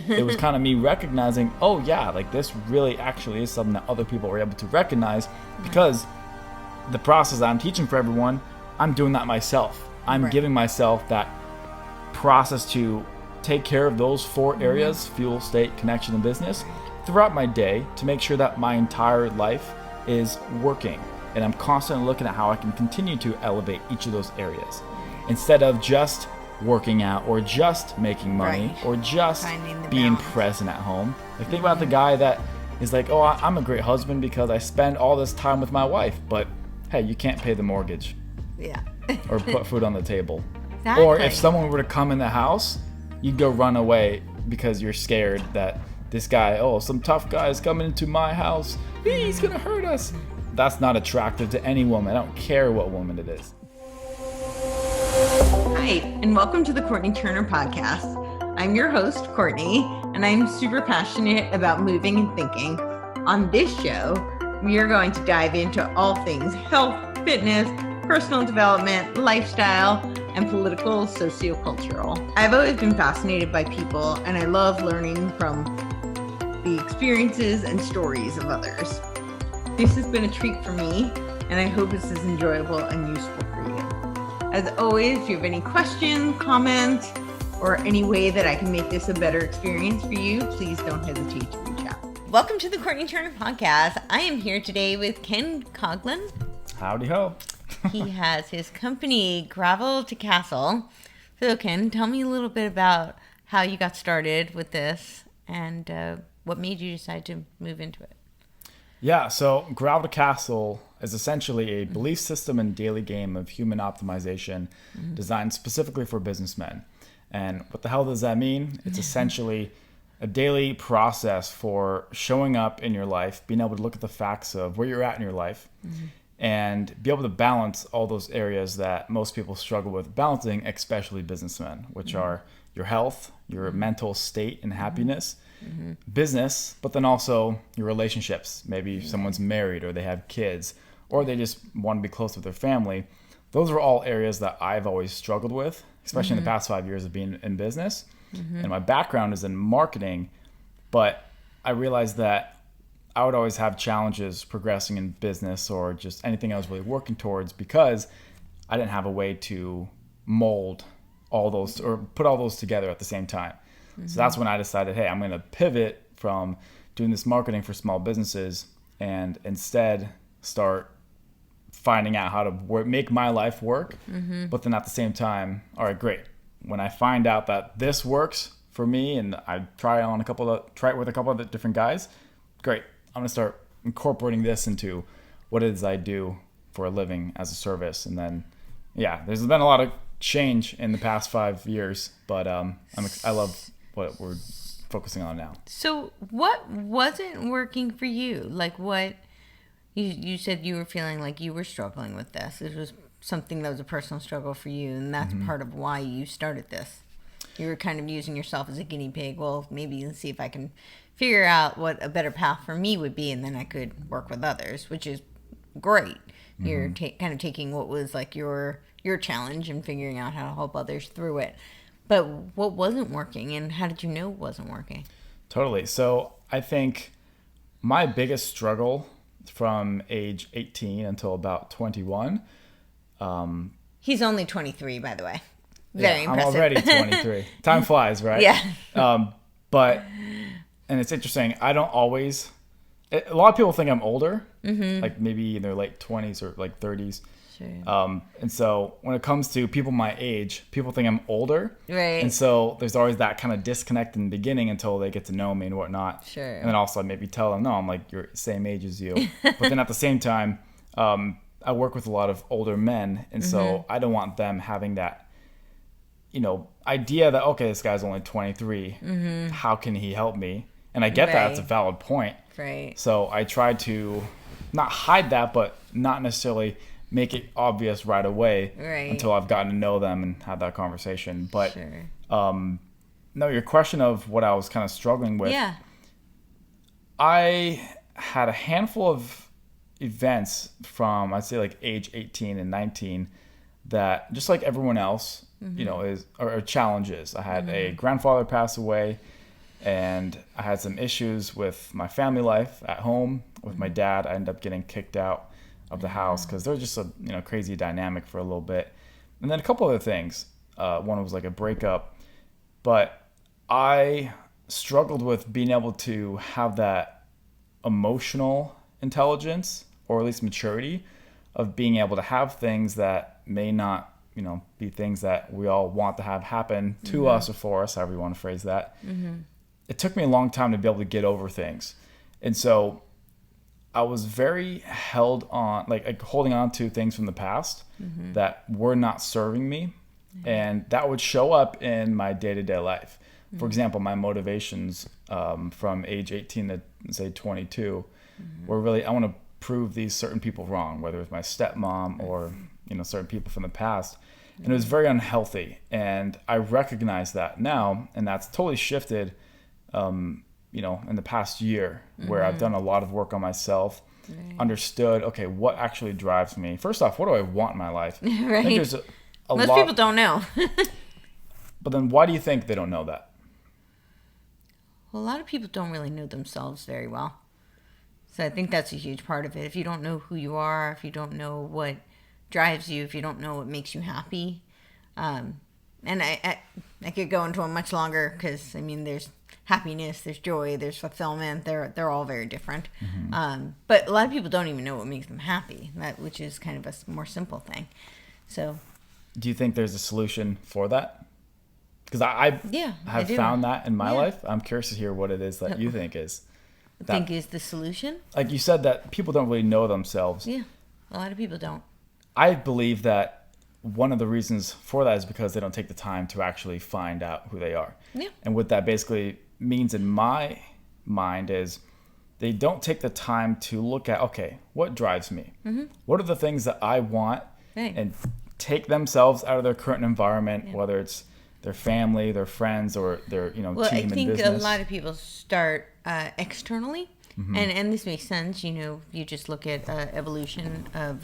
it was kind of me recognizing, oh yeah, like this really actually is something that other people were able to recognize, because the process that I'm teaching for everyone, I'm doing that myself. I'm giving myself that process to take care of those 4 areas, fuel, state, connection, and business, throughout my day, to make sure that my entire life is working. And I'm constantly looking at how I can continue to elevate each of those areas, instead of just working out or just making money or just being present at home. Like, think about the guy that is like, oh, I'm a great husband because I spend all this time with my wife, but hey, you can't pay the mortgage or put food on the table. Exactly. Or if someone were to come in the house, you'd go run away because you're scared that this guy, some tough guy is coming into my house, he's gonna hurt us. That's not attractive to any woman. I don't care what woman it is. Hi, and welcome to the Courtney Turner podcast. I'm your host, Courtney, and I'm super passionate about moving and thinking. On this show, we are going to dive into all things health, fitness, personal development, lifestyle, and political, sociocultural. I've always been fascinated by people, and I love learning from the experiences and stories of others. This has been a treat for me, and I hope this is enjoyable and useful for you. As always, if you have any questions, comments, or any way that I can make this a better experience for you, please don't hesitate to reach out. Welcome to the Courtney Turner podcast. I am here today with Ken Conklin. Howdy ho. He has his company, Gravel to Castle. So Ken, tell me a little bit about how you got started with this and what made you decide to move into it. Yeah, so Gravel to Castle is essentially a belief system and daily game of human optimization designed specifically for businessmen. And what the hell does that mean? It's essentially a daily process for showing up in your life, being able to look at the facts of where you're at in your life, and be able to balance all those areas that most people struggle with balancing, especially businessmen, which are your health, your mental state and happiness, business, but then also your relationships. Maybe someone's married or they have kids or they just want to be close with their family. Those are all areas that I've always struggled with, especially in the past 5 years of being in business. And my background is in marketing, but I realized that I would always have challenges progressing in business or just anything I was really working towards because I didn't have a way to mold all those or put all those together at the same time. So that's when I decided, hey, I'm going to pivot from doing this marketing for small businesses and instead start finding out how to make my life work. But then at the same time, all right, great. When I find out that this works for me and I try it with a couple of different guys, great. I'm going to start incorporating this into what it is I do for a living as a service. And then, there's been a lot of change in the past 5 years, but I love what we're focusing on now. So what wasn't working for you? Like what you said you were feeling like you were struggling with this. It was something that was a personal struggle for you, and that's part of why you started this. You were kind of using yourself as a guinea pig. Well, maybe let's see if I can figure out what a better path for me would be, and then I could work with others, which is great. You're kind of taking what was like your challenge and figuring out how to help others through it. But what wasn't working, and how did you know it wasn't working? Totally. So I think my biggest struggle from age 18 until about 21. He's only 23, by the way. Very impressive. I'm already 23. Time flies, right? Yeah. And it's interesting. I don't always. A lot of people think I'm older, like maybe in their late 20s or like 30s. Sure. And so when it comes to people my age, people think I'm older. Right. And so there's always that kind of disconnect in the beginning until they get to know me and whatnot. Sure. And then also I maybe tell them, no, I'm like you're the same age as you. But then at the same time, I work with a lot of older men. And so I don't want them having that, idea that, okay, this guy's only 23. How can he help me? And I get that it's a valid point. Right. So I try to not hide that, but not necessarily make it obvious right away until I've gotten to know them and had that conversation. But no, your question of what I was kind of struggling with. Yeah. I had a handful of events from, I'd say like age 18 and 19 that just like everyone else, are challenges. I had a grandfather pass away. And I had some issues with my family life at home with my dad. I ended up getting kicked out of the house because there was just a crazy dynamic for a little bit. And then a couple other things. One was like a breakup. But I struggled with being able to have that emotional intelligence, or at least maturity, of being able to have things that may not be things that we all want to have happen to us or for us, however you want to phrase that. It took me a long time to be able to get over things. And so I was very held on, like holding on to things from the past that were not serving me. And that would show up in my day-to-day life. For example, my motivations from age 18 to say 22 were really, I want to prove these certain people wrong, whether it's my stepmom or certain people from the past. And it was very unhealthy. And I recognize that now, and that's totally shifted in the past year, where I've done a lot of work on myself, understood, okay, what actually drives me? First off, what do I want in my life? I think there's Most people don't know. But then why do you think they don't know that? Well, a lot of people don't really know themselves very well. So I think that's a huge part of it. If you don't know who you are, if you don't know what drives you, if you don't know what makes you happy, and I could go into a much longer, because there's happiness, there's joy, there's fulfillment. They're all very different. But a lot of people don't even know what makes them happy, which is kind of a more simple thing. So, do you think there's a solution for that? Because I have found that in my life. I'm curious to hear what it is that you think is. Is the solution? Like you said, that people don't really know themselves. Yeah, a lot of people don't. I believe that one of the reasons for that is because they don't take the time to actually find out who they are. Yeah. And what that basically means in my mind is they don't take the time to look at, okay, what drives me? What are the things that I want? And take themselves out of their current environment, whether it's their family, their friends, or their team in business. Well, I think a lot of people start externally, and this makes sense. You just look at evolution of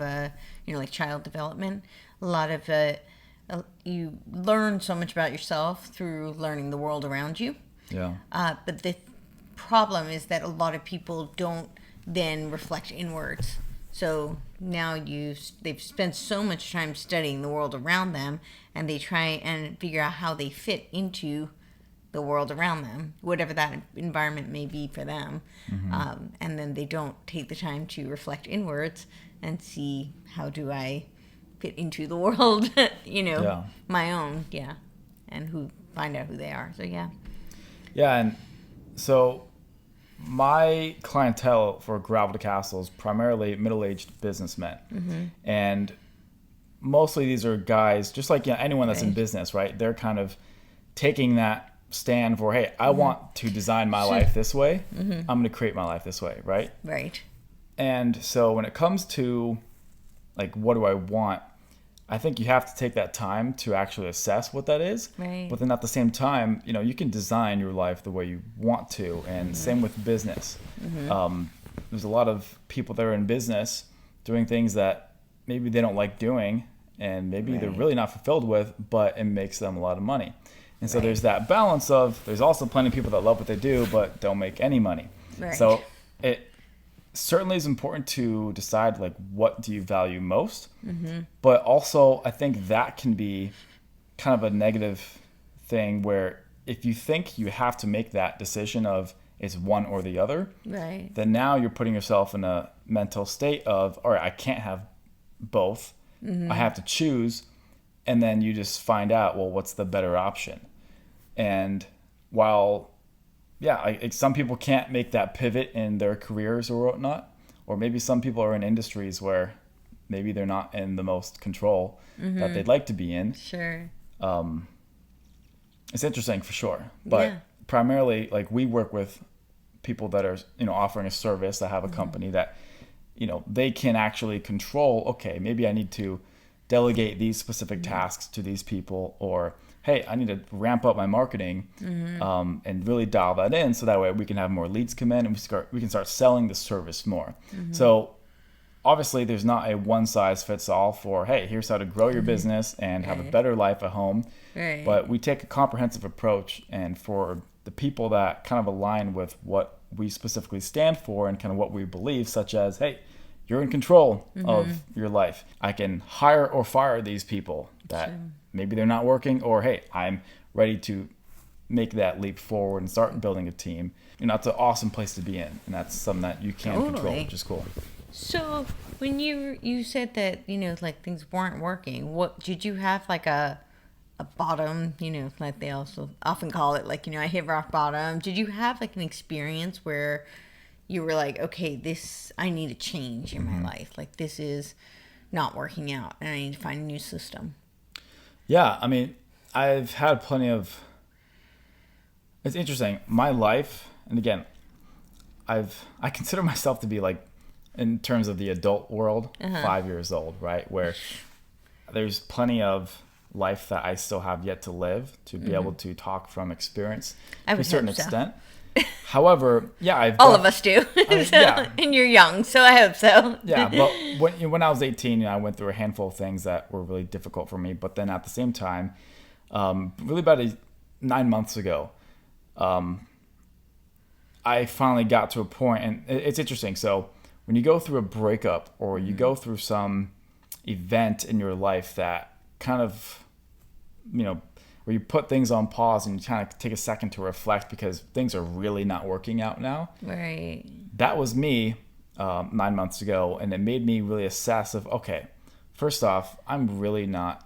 like child development. A lot of you learn so much about yourself through learning the world around you. Yeah. But the problem is that a lot of people don't then reflect inwards. So now they've spent so much time studying the world around them, and they try and figure out how they fit into the world around them, whatever that environment may be for them. And then they don't take the time to reflect inwards and see, how do I fit into the world, my own, and find out who they are. So, yeah. Yeah, and so my clientele for Gravel to Castle is primarily middle-aged businessmen. And mostly these are guys, just like anyone that's in business, right? They're kind of taking that stand for, hey, I want to design my life this way. I'm going to create my life this way, right? Right. And so when it comes to, like, what do I want? I think you have to take that time to actually assess what that is. Right. But then at the same time, you can design your life the way you want to. And same with business. There's a lot of people that are in business doing things that maybe they don't like doing, and maybe they're really not fulfilled with, but it makes them a lot of money. And so there's that balance of, there's also plenty of people that love what they do, but don't make any money. Right. So it certainly is important to decide, like, what do you value most. But also I think that can be kind of a negative thing, where if you think you have to make that decision of it's one or the other, then now you're putting yourself in a mental state of, all right, I can't have both. I have to choose. And then you just find out, well, what's the better option? And while some people can't make that pivot in their careers or whatnot, or maybe some people are in industries where maybe they're not in the most control that they'd like to be in. Sure. It's interesting for sure. But primarily, like, we work with people that are, offering a service, that have a company that, they can actually control, okay, maybe I need to delegate these specific tasks to these people, or hey, I need to ramp up my marketing and really dial that in, so that way we can have more leads come in and we can start selling the service more. So obviously there's not a one size fits all for, hey, here's how to grow your business and have a better life at home. But we take a comprehensive approach, and for the people that kind of align with what we specifically stand for and kind of what we believe, such as, hey, you're in control of your life. I can hire or fire these people that maybe they're not working, or hey, I'm ready to make that leap forward and start building a team. It's an awesome place to be in, and that's something that you can control, which is cool. So when you said that, like things weren't working, what did you have, like a bottom, like they also often call it, like, I hit rock bottom. Did you have like an experience where you were like, okay, I need a change in my life. Like, this is not working out and I need to find a new system? Yeah. I mean, I've had plenty of, it's interesting. My life, and again, I consider myself to be like, in terms of the adult world, 5 years old, right? Where there's plenty of life that I still have yet to live to be able to talk from experience to a certain extent. However, yeah, all of us do. And you're young, so I hope so. Yeah, but when I was 18, I went through a handful of things that were really difficult for me. But then at the same time, really about 9 months ago, I finally got to a point, and it's interesting. So when you go through a breakup or you go through some event in your life that kind of, where you put things on pause and you kind of take a second to reflect because things are really not working out now. Right. That was me 9 months ago, and it made me really assess of, okay, first off, I'm really not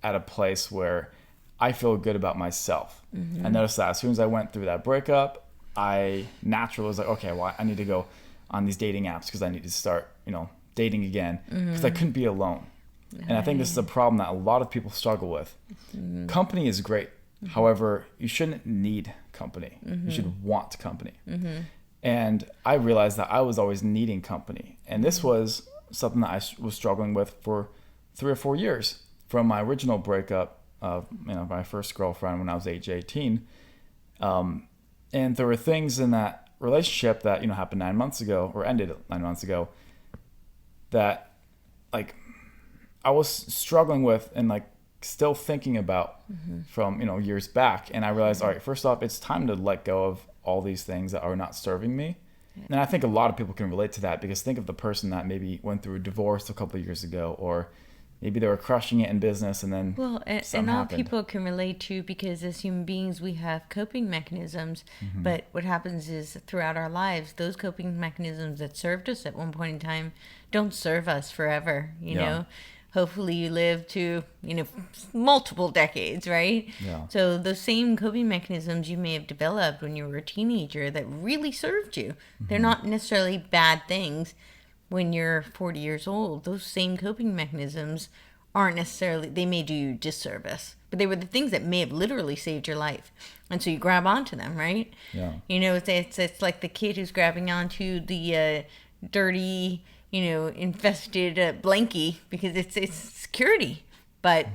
at a place where I feel good about myself. I noticed that as soon as I went through that breakup, I naturally was like, okay, well, I need to go on these dating apps because I need to start, dating again because I couldn't be alone. And I think this is a problem that a lot of people struggle with. Company is great. However, you shouldn't need company. You should want company. And I realized that I was always needing company. And this was something that I was struggling with for 3 or 4 years from my original breakup of my first girlfriend when I was age 18. And there were things in that relationship that happened 9 months ago, or ended 9 months ago, that like I was struggling with and like still thinking about from years back. And I realized, all right, first off, it's time to let go of all these things that are not serving me. And I think a lot of people can relate to that, because think of the person that maybe went through a divorce a couple of years ago, or maybe they were crushing it in business and then and all people can relate to, because as human beings we have coping mechanisms. But what happens is throughout our lives, those coping mechanisms that served us at one point in time don't serve us forever. You know, hopefully you live to multiple decades, right? So those same coping mechanisms you may have developed when you were a teenager that really served you, they're not necessarily bad things. When you're 40 years old, those same coping mechanisms aren't necessarily, they may do you disservice, but they were the things that may have literally saved your life. And so you grab onto them, right? It's like the kid who's grabbing onto the dirty, infested blankie because it's security, but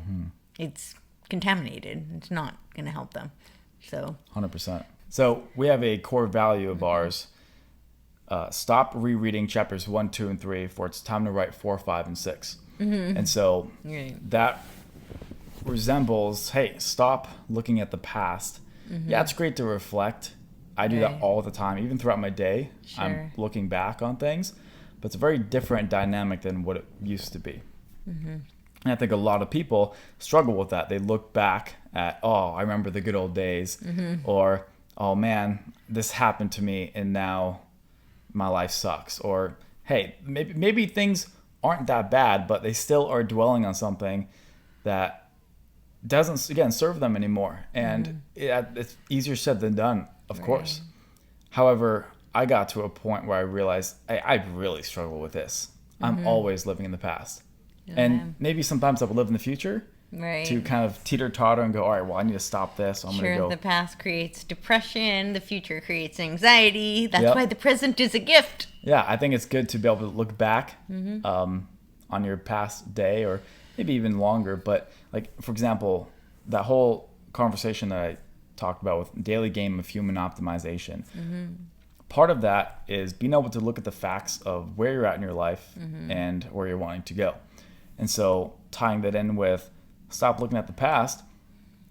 it's contaminated. It's not going to help them. So 100%. So we have a core value of ours. Stop rereading chapters 1, 2, and 3, for it's time to write 4, 5, and 6. And so that resembles, hey, stop looking at the past. Yeah, it's great to reflect. I do that all the time, even throughout my day. I'm looking back on things, but it's a very different dynamic than what it used to be. And I think a lot of people struggle with that. They look back at, oh, I remember the good old days, or, oh man, this happened to me and now my life sucks. Or, hey, maybe things aren't that bad, but they still are dwelling on something that doesn't, again, serve them anymore. And it's easier said than done, of course. However, I got to a point where I realized I really struggle with this. I'm always living in the past. And maybe sometimes I will live in the future to kind of teeter-totter and go, all right, well, I need to stop this. So I'm going to go. The past creates depression. The future creates anxiety. That's why the present is a gift. Yeah, I think it's good to be able to look back on your past day, or maybe even longer. But like, for example, that whole conversation that I talked about with daily game of human optimization, part of that is being able to look at the facts of where you're at in your life and where you're wanting to go. And so tying that in with stop looking at the past,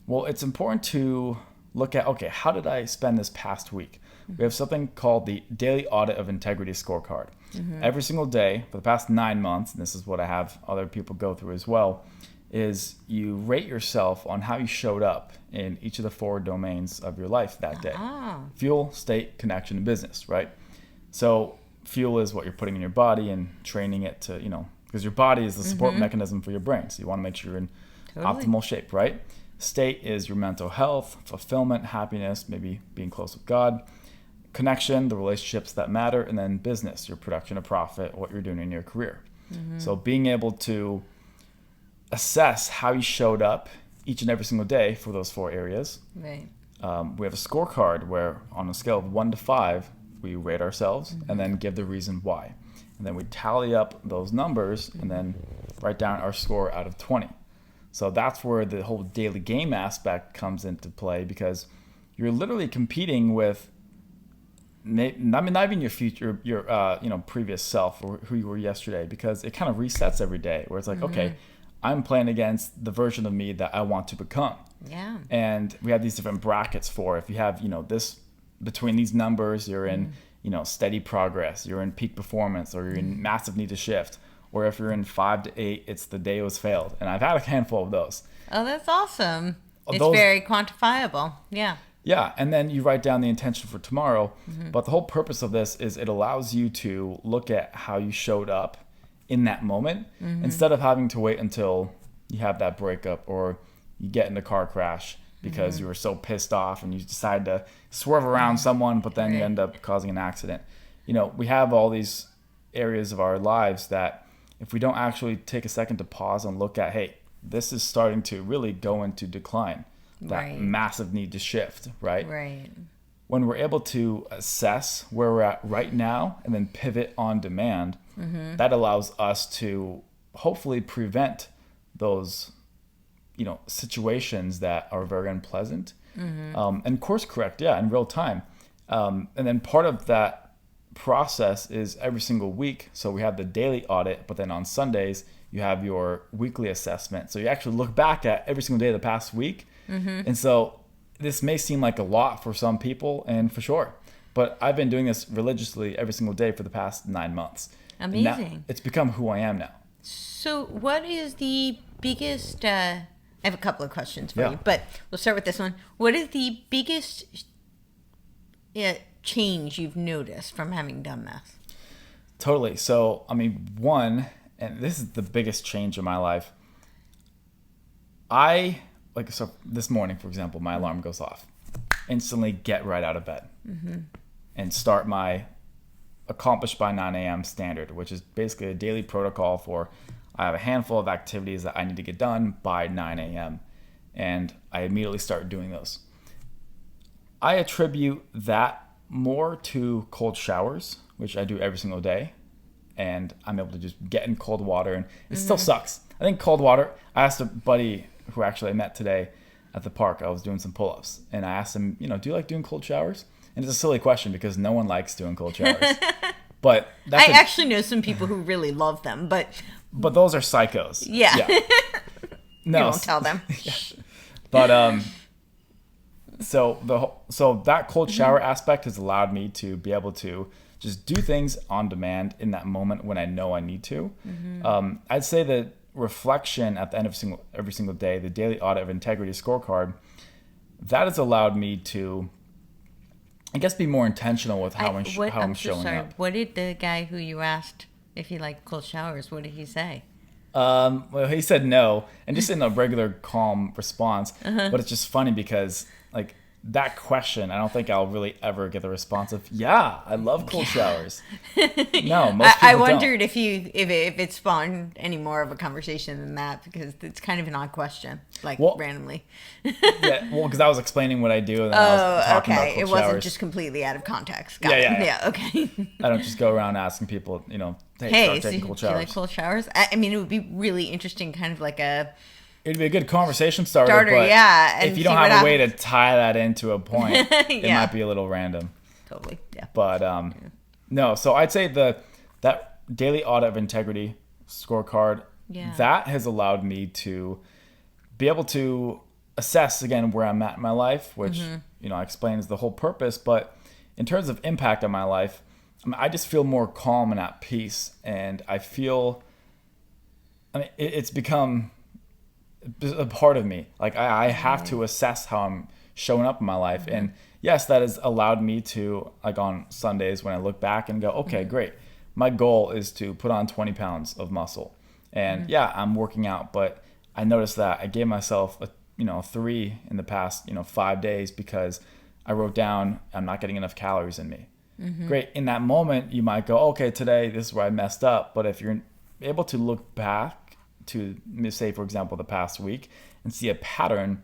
well, it's important to look at, okay, how did I spend this past week? We have something called the Daily Audit of Integrity Scorecard. Every single day for the past 9 months, and this is what I have other people go through as well, is you rate yourself on how you showed up in each of the 4 domains of your life that day. Fuel, state, connection, and business, right? So fuel is what you're putting in your body and training it to, because your body is the support mechanism for your brain. So you want to make sure you're in optimal shape, right? State is your mental health, fulfillment, happiness, maybe being close with God. Connection, the relationships that matter. And then business, your production of profit, what you're doing in your career. So being able to assess how you showed up each and every single day for those 4 areas. Right. We have a scorecard where on a scale of 1 to 5, we rate ourselves and then give the reason why. And then we tally up those numbers and then write down our score out of 20. So that's where the whole daily game aspect comes into play, because you're literally competing with, not even your future, your previous self or who you were yesterday, because it kind of resets every day where it's like, okay, I'm playing against the version of me that I want to become. Yeah. And we have these different brackets for, if you have, this between these numbers, you're in, steady progress, you're in peak performance, or you're in massive need to shift. Or if you're in 5 to 8, it's the day was failed. And I've had a handful of those. Oh, that's awesome. It's very quantifiable. Yeah. Yeah. And then you write down the intention for tomorrow. But the whole purpose of this is it allows you to look at how you showed up in that moment instead of having to wait until you have that breakup or you get in a car crash because you were so pissed off and you decide to swerve around someone, but then you end up causing an accident. We have all these areas of our lives that if we don't actually take a second to pause and look at, hey, this is starting to really go into decline, that massive need to shift, right? Right. When we're able to assess where we're at right now and then pivot on demand, that allows us to hopefully prevent those, situations that are very unpleasant, and course correct, in real time. And then part of that process is every single week. So we have the daily audit, but then on Sundays, you have your weekly assessment. So you actually look back at every single day of the past week. And so this may seem like a lot for some people, and for sure, but I've been doing this religiously every single day for the past 9 months. Amazing. It's become who I am now. So what is the biggest, I have a couple of questions for you, but we'll start with this one. What is the biggest change you've noticed from having done this? Totally. So, one, and this is the biggest change in my life. So this morning, for example, my alarm goes off. Instantly get right out of bed and start my accomplish by 9 a.m. standard, which is basically a daily protocol for I have a handful of activities that I need to get done by 9 a.m. And I immediately start doing those. I attribute that more to cold showers, which I do every single day. And I'm able to just get in cold water, and it still sucks. I think cold water, I asked a buddy who actually I met today at the park, I was doing some pull-ups, and I asked him, do you like doing cold showers? And it's a silly question because no one likes doing cold showers. But I actually know some people who really love them, but those are psychos. Yeah. No, you won't tell them. But so that cold shower aspect has allowed me to be able to just do things on demand in that moment when I know I need to. I'd say that reflection at the end of every single day, the daily audit of integrity scorecard, that has allowed me to, I guess, be more intentional with how I'm showing up. What did the guy who you asked if he liked cold showers, what did he say? Well, he said no, and just in a regular calm response. But it's just funny because that question, I don't think I'll really ever get the response of, yeah, I love cold showers. No, most people I wondered if it spawned any more of a conversation than that, because it's kind of an odd question, randomly. Because I was explaining what I do, and then I was talking about cold showers. It wasn't just completely out of context. Got it. Yeah, okay. I don't just go around asking people, hey, start taking cold showers. Do you like cold showers? I mean, it would be really interesting, kind of like it'd be a good conversation starter, but if you don't have a way to tie that into a point, it might be a little random. Totally, yeah. But no, so I'd say that daily audit of integrity scorecard, that has allowed me to be able to assess again where I'm at in my life, which, I explain is the whole purpose. But in terms of impact on my life, I just feel more calm and at peace. And I feel, it's become a part of me. Like I have to assess how I'm showing up in my life. And yes, that has allowed me to, like on Sundays when I look back and go, okay, great. My goal is to put on 20 pounds of muscle. And I'm working out, but I noticed that I gave myself a 3 in the past, 5 days because I wrote down I'm not getting enough calories in me. Great. In that moment, you might go, okay, today, this is where I messed up. But if you're able to look back to, say, for example, the past week and see a pattern,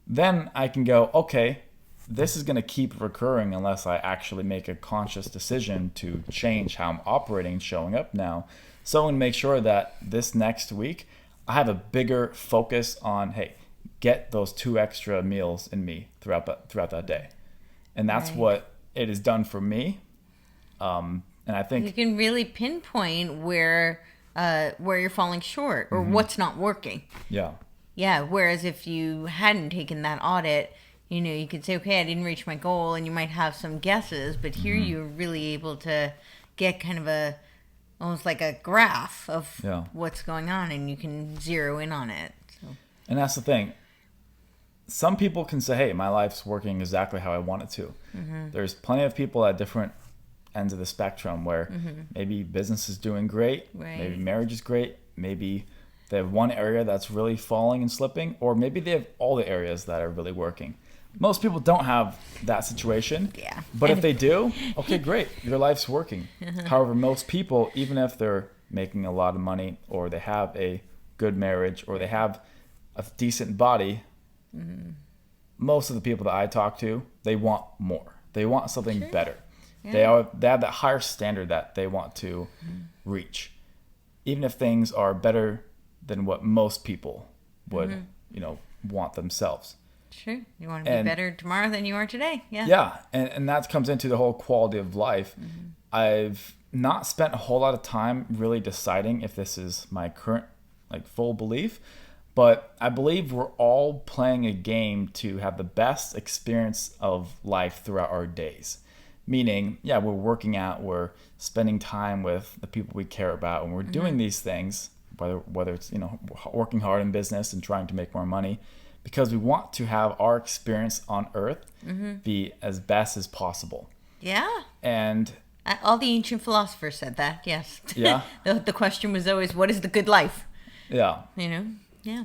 then I can go, okay, this is going to keep recurring unless I actually make a conscious decision to change how I'm operating and showing up now. So I'm going to make sure that this next week, I have a bigger focus on, hey, get those 2 extra meals in me throughout that day. And that's what it has done for me. And I think you can really pinpoint where you're falling short or what's not working. Yeah. Whereas if you hadn't taken that audit, you could say, okay, I didn't reach my goal, and you might have some guesses, but here you're really able to get kind of almost like a graph of what's going on, and you can zero in on it. So. And that's the thing. Some people can say, hey, my life's working exactly how I want it to. There's plenty of people at different ends of the spectrum where maybe business is doing great, maybe marriage is great, maybe they have one area that's really falling and slipping, or maybe they have all the areas that are really working. Most people don't have that situation, but if they do, okay, great, your life's working. However, most people, even if they're making a lot of money, or they have a good marriage, or they have a decent body, most of the people that I talk to, they want more. They want something better. They have that higher standard that they want to reach, even if things are better than what most people would, want themselves. Sure. You want to be better tomorrow than you are today. Yeah. And that comes into the whole quality of life. I've not spent a whole lot of time really deciding if this is my current full belief, but I believe we're all playing a game to have the best experience of life throughout our days. Meaning, we're working out, we're spending time with the people we care about, and we're doing these things, whether it's, working hard in business and trying to make more money, because we want to have our experience on earth be as best as possible. Yeah. And all the ancient philosophers said that, yes. Yeah. The question was always, what is the good life? Yeah. Yeah.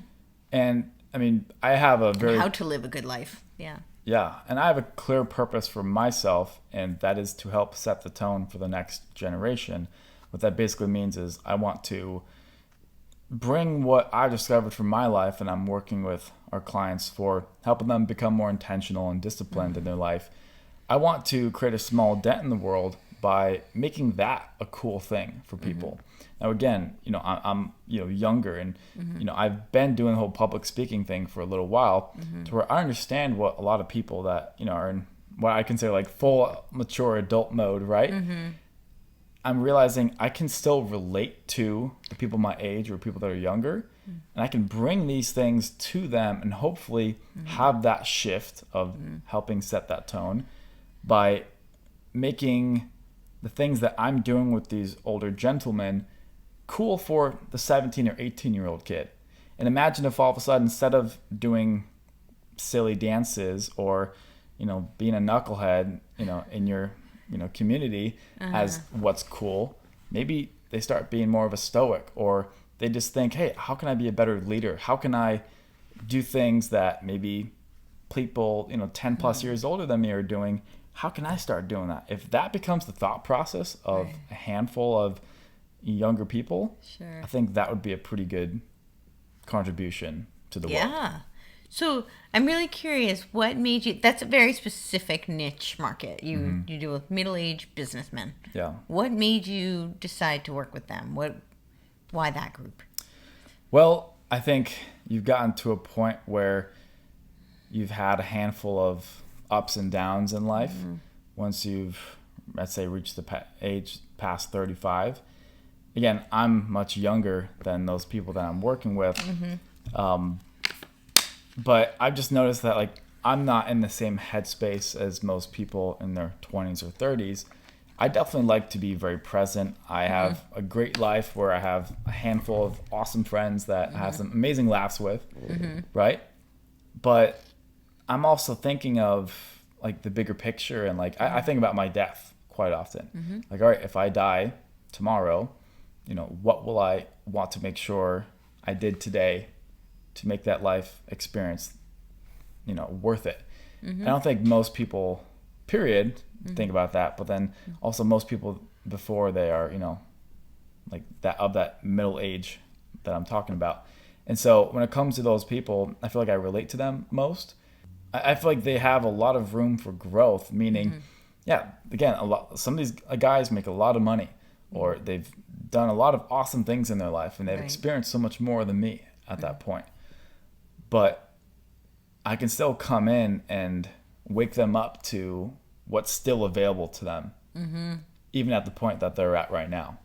And I have how to live a good life. Yeah. Yeah. And I have a clear purpose for myself, and that is to help set the tone for the next generation. What that basically means is I want to bring what I discovered from my life, and I'm working with our clients for helping them become more intentional and disciplined in their life. I want to create a small dent in the world by making that a cool thing for people. Now, again, I'm younger, and I've been doing the whole public speaking thing for a little while, to where I understand what a lot of people that are in what I consider full mature adult mode, right? I'm realizing I can still relate to the people my age or people that are younger, and I can bring these things to them and hopefully have that shift of helping set that tone by making the things that I'm doing with these older gentlemen cool for the 17 or 18-year-old kid. And imagine if all of a sudden, instead of doing silly dances or, being a knucklehead, in your community as what's cool, maybe they start being more of a stoic, or they just think, hey, how can I be a better leader? How can I do things that maybe people 10 plus years older than me are doing? How can I start doing that? If that becomes the thought process of a handful of younger people, I think that would be a pretty good contribution to the world. So I'm really curious, what made you, that's a very specific niche market. You deal with middle-aged businessmen. Yeah. What made you decide to work with them? Why that group? Well, I think you've gotten to a point where you've had a handful of ups and downs in life. Once you've, let's say, reached the age past 35. Again, I'm much younger than those people that I'm working with. But I've just noticed that like I'm not in the same headspace as most people in their 20s or 30s. I definitely like to be very present. I have a great life where I have a handful of awesome friends that I have some amazing laughs with, right? But I'm also thinking of like the bigger picture, and like I think about my death quite often. Like, all right, if I die tomorrow, what will I want to make sure I did today to make that life experience, worth it? I don't think most people, period, think about that. But then also most people before they are, like that middle age that I'm talking about. And so when it comes to those people, I feel like I relate to them most. I feel like they have a lot of room for growth, meaning, again, some of these guys make a lot of money, or they've done a lot of awesome things in their life, and they've experienced so much more than me at that point. But I can still come in and wake them up to what's still available to them, even at the point that they're at right now.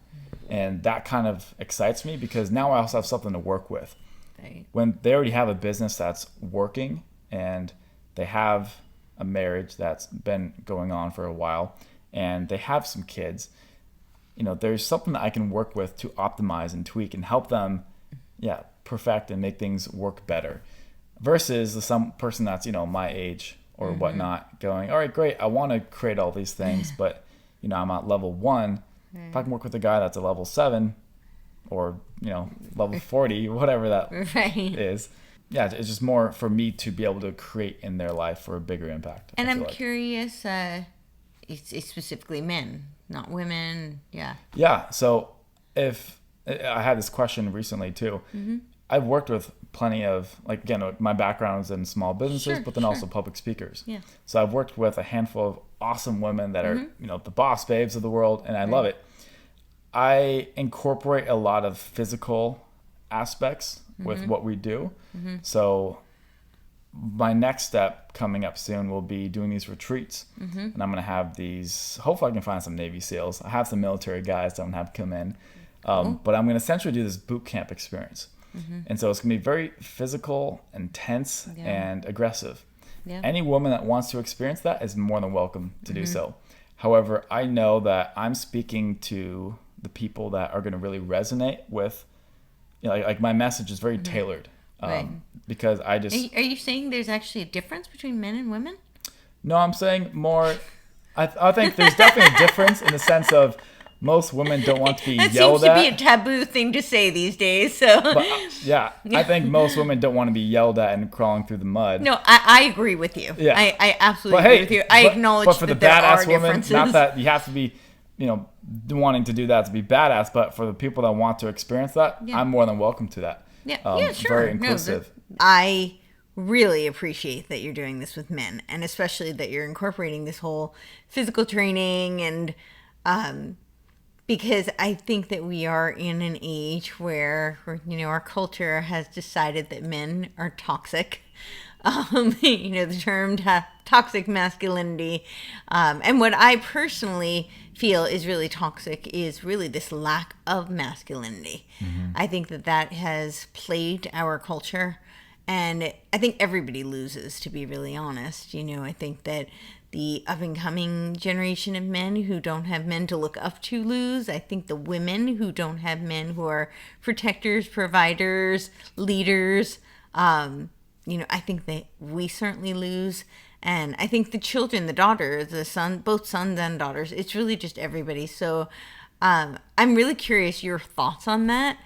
And that kind of excites me because now I also have something to work with. Right. When they already have a business that's working and they have a marriage that's been going on for a while and they have some kids, there's something that I can work with to optimize and tweak and help them, perfect and make things work better. Versus some person that's, my age or whatnot going, all right, great, I want to create all these things, but, I'm at level 1. If I can work with a guy that's at level 7 or, level 40, whatever that is. Yeah, it's just more for me to be able to create in their life for a bigger impact. And I'm curious, it's specifically men, not women. Yeah. Yeah. So if I had this question recently too, I've worked with plenty of, like, again, my background is in small businesses, but then also public speakers. Yeah. So I've worked with a handful of awesome women that are, the boss babes of the world, and I love it. I incorporate a lot of physical aspects with what we do. So my next step coming up soon will be doing these retreats. And I'm going to have these, hopefully I can find some Navy SEALs. I have some military guys that I'm going to have come in. But I'm going to essentially do this boot camp experience. And so it's going to be very physical, intense, and aggressive. Any woman that wants to experience that is more than welcome to do so. However, I know that I'm speaking to the people that are going to really resonate with, like my message is very tailored. Because I just... Are you saying there's actually a difference between men and women? No, I'm saying more... I think there's definitely a difference in the sense of most women don't want to be yelled at. That seems to be a taboo thing to say these days. So, but, I think most women don't want to be yelled at and crawling through the mud. No, I agree with you. Yeah. I absolutely agree with you. I acknowledge that there are differences. But for the badass woman, not that you have to be, wanting to do that to be badass, but for the people that want to experience that, I'm more than welcome to that. Yeah, sure. Very inclusive. I really appreciate that you're doing this with men, and especially that you're incorporating this whole physical training and because I think that we are in an age where, our culture has decided that men are toxic. The term toxic masculinity. And what I personally feel is really toxic is really this lack of masculinity. I think that has plagued our culture. And I think everybody loses, to be really honest. I think that the up-and-coming generation of men who don't have men to look up to lose. I think the women who don't have men who are protectors, providers, leaders, I think that we certainly lose. And I think the children, the daughters, the son, both sons and daughters, it's really just everybody. So I'm really curious your thoughts on that.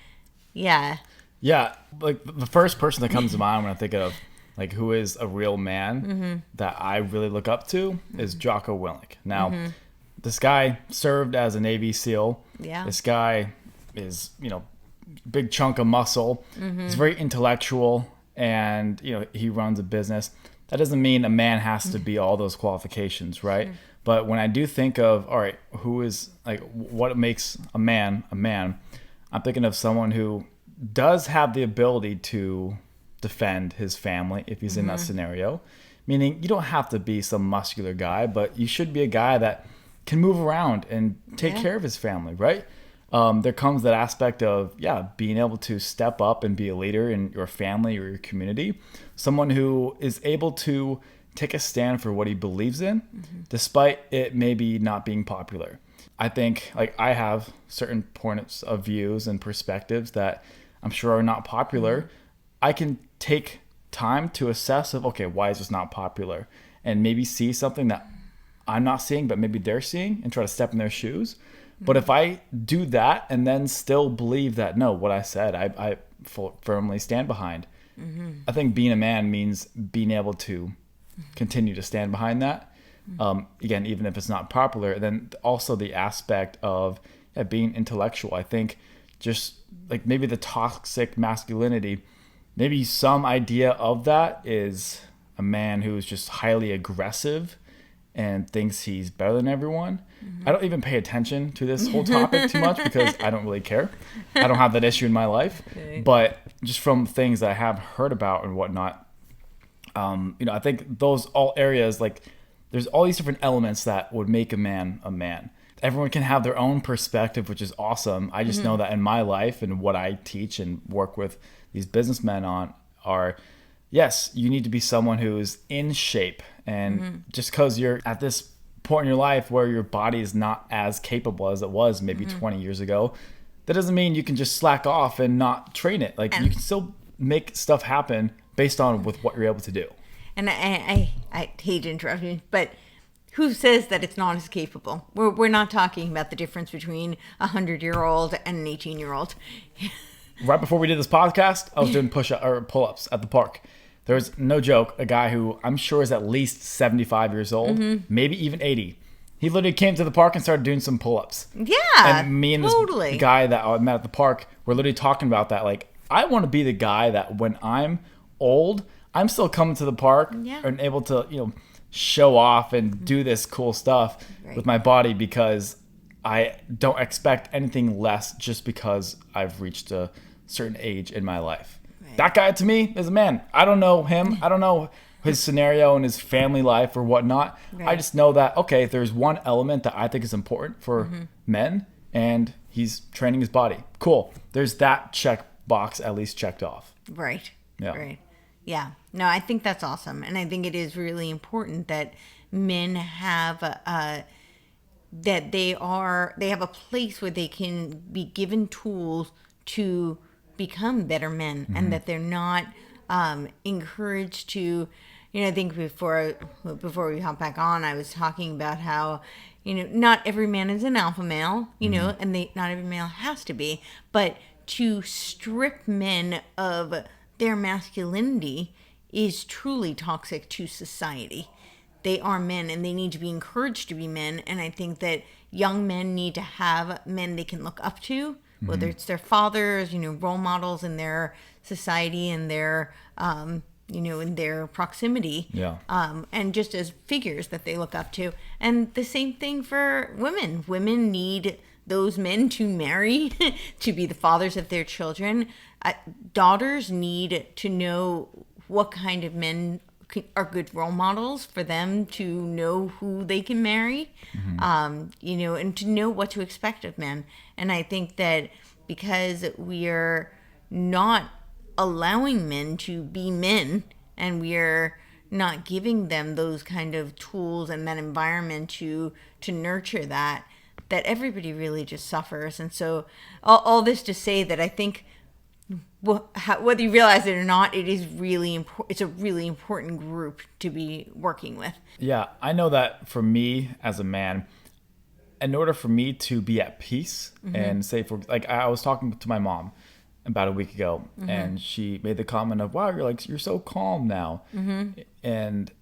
Yeah. Yeah. Like the first person that comes to mind when I think of like who is a real man that I really look up to is Jocko Willick. Now, this guy served as a Navy SEAL. Yeah. This guy is, big chunk of muscle. He's very intellectual, and, he runs a business. That doesn't mean a man has to be all those qualifications, right? Sure. But when I do think of, all right, who is, like, what makes a man, I'm thinking of someone who does have the ability to defend his family if he's in that scenario. Meaning you don't have to be some muscular guy, but you should be a guy that can move around and take care of his family, right? there comes that aspect of, being able to step up and be a leader in your family or your community. Someone who is able to take a stand for what he believes in, despite it maybe not being popular. I think, like, I have certain points of views and perspectives that I'm sure are not popular. I can take time to assess of, okay, why is this not popular? And maybe see something that I'm not seeing, but maybe they're seeing, and try to step in their shoes. But if I do that and then still believe that, no, what I said, I firmly stand behind. I think being a man means being able to continue to stand behind that. Again, even if it's not popular. And then also the aspect of being intellectual. I think just like maybe the toxic masculinity, maybe some idea of that is a man who's just highly aggressive and thinks he's better than everyone. I don't even pay attention to this whole topic too much because I don't really care. I don't have that issue in my life. But just from things that I have heard about and whatnot, I think those all areas, like, there's all these different elements that would make a man a man. Everyone can have their own perspective, which is awesome. I just know that in my life and what I teach and work with these businessmen on are, yes, you need to be someone who's in shape. And just because you're at this point in your life where your body is not as capable as it was maybe 20 years ago, that doesn't mean you can just slack off and not train it. Like, you can still make stuff happen based on with what you're able to do. And I hate to interrupt you, but who says that it's not as capable? We're not talking about the difference between a 100-year-old and an 18-year-old. Right before we did this podcast, I was doing pull-ups at the park. There's, no joke, a guy who I'm sure is at least 75 years old, maybe even 80. He literally came to the park and started doing some pull-ups. Yeah, and me and totally. This guy that I met at the park were literally talking about that. Like, I want to be the guy that when I'm old, I'm still coming to the park and able to, show off and do this cool stuff with my body, because I don't expect anything less just because I've reached a certain age in my life. That guy, to me, is a man. I don't know him. I don't know his scenario and his family life or whatnot. I just know that, okay, there's one element that I think is important for men, and he's training his body. Cool. There's that check box at least checked off. Right. Yeah. No, I think that's awesome. And I think it is really important that men have that they have a place where they can be given tools to become better men, and that they're not encouraged to, I think before we hop back on, I was talking about how, not every man is an alpha male, and not every male has to be, but to strip men of their masculinity is truly toxic to society. They are men and they need to be encouraged to be men. And I think that young men need to have men they can look up to, whether it's their fathers, role models in their society and their, in their proximity. And just as figures that they look up to. And the same thing for women. Women need those men to marry, to be the fathers of their children. Daughters need to know what kind of men are good role models for them to know who they can marry, and to know what to expect of men. And I think that because we are not allowing men to be men, and we are not giving them those kind of tools and that environment to nurture that everybody really just suffers. And so all this to say that I think, whether you realize it or not, it is really important. It's a really important group to be working with. Yeah, I know that for me as a man, in order for me to be at peace and say, for like, I was talking to my mom about a week ago, and she made the comment of, "Wow, you're so calm now," and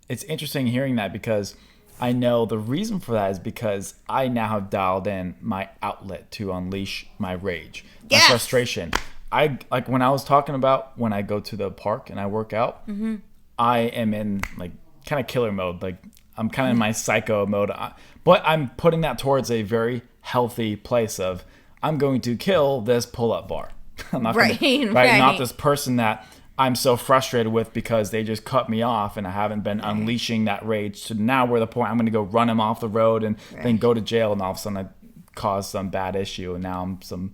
it's interesting hearing that, because I know the reason for that is because I now have dialed in my outlet to unleash my rage, my frustration. I like when I was talking about when I go to the park and I work out, I am in like kind of killer mode. Like I'm kind of in my psycho mode, but I'm putting that towards a very healthy place of I'm going to kill this pull-up bar. I'm not not this person that I'm so frustrated with because they just cut me off and I haven't been unleashing that rage. So now we're at the point I'm going to go run him off the road and then go to jail, and all of a sudden I caused some bad issue, and now I'm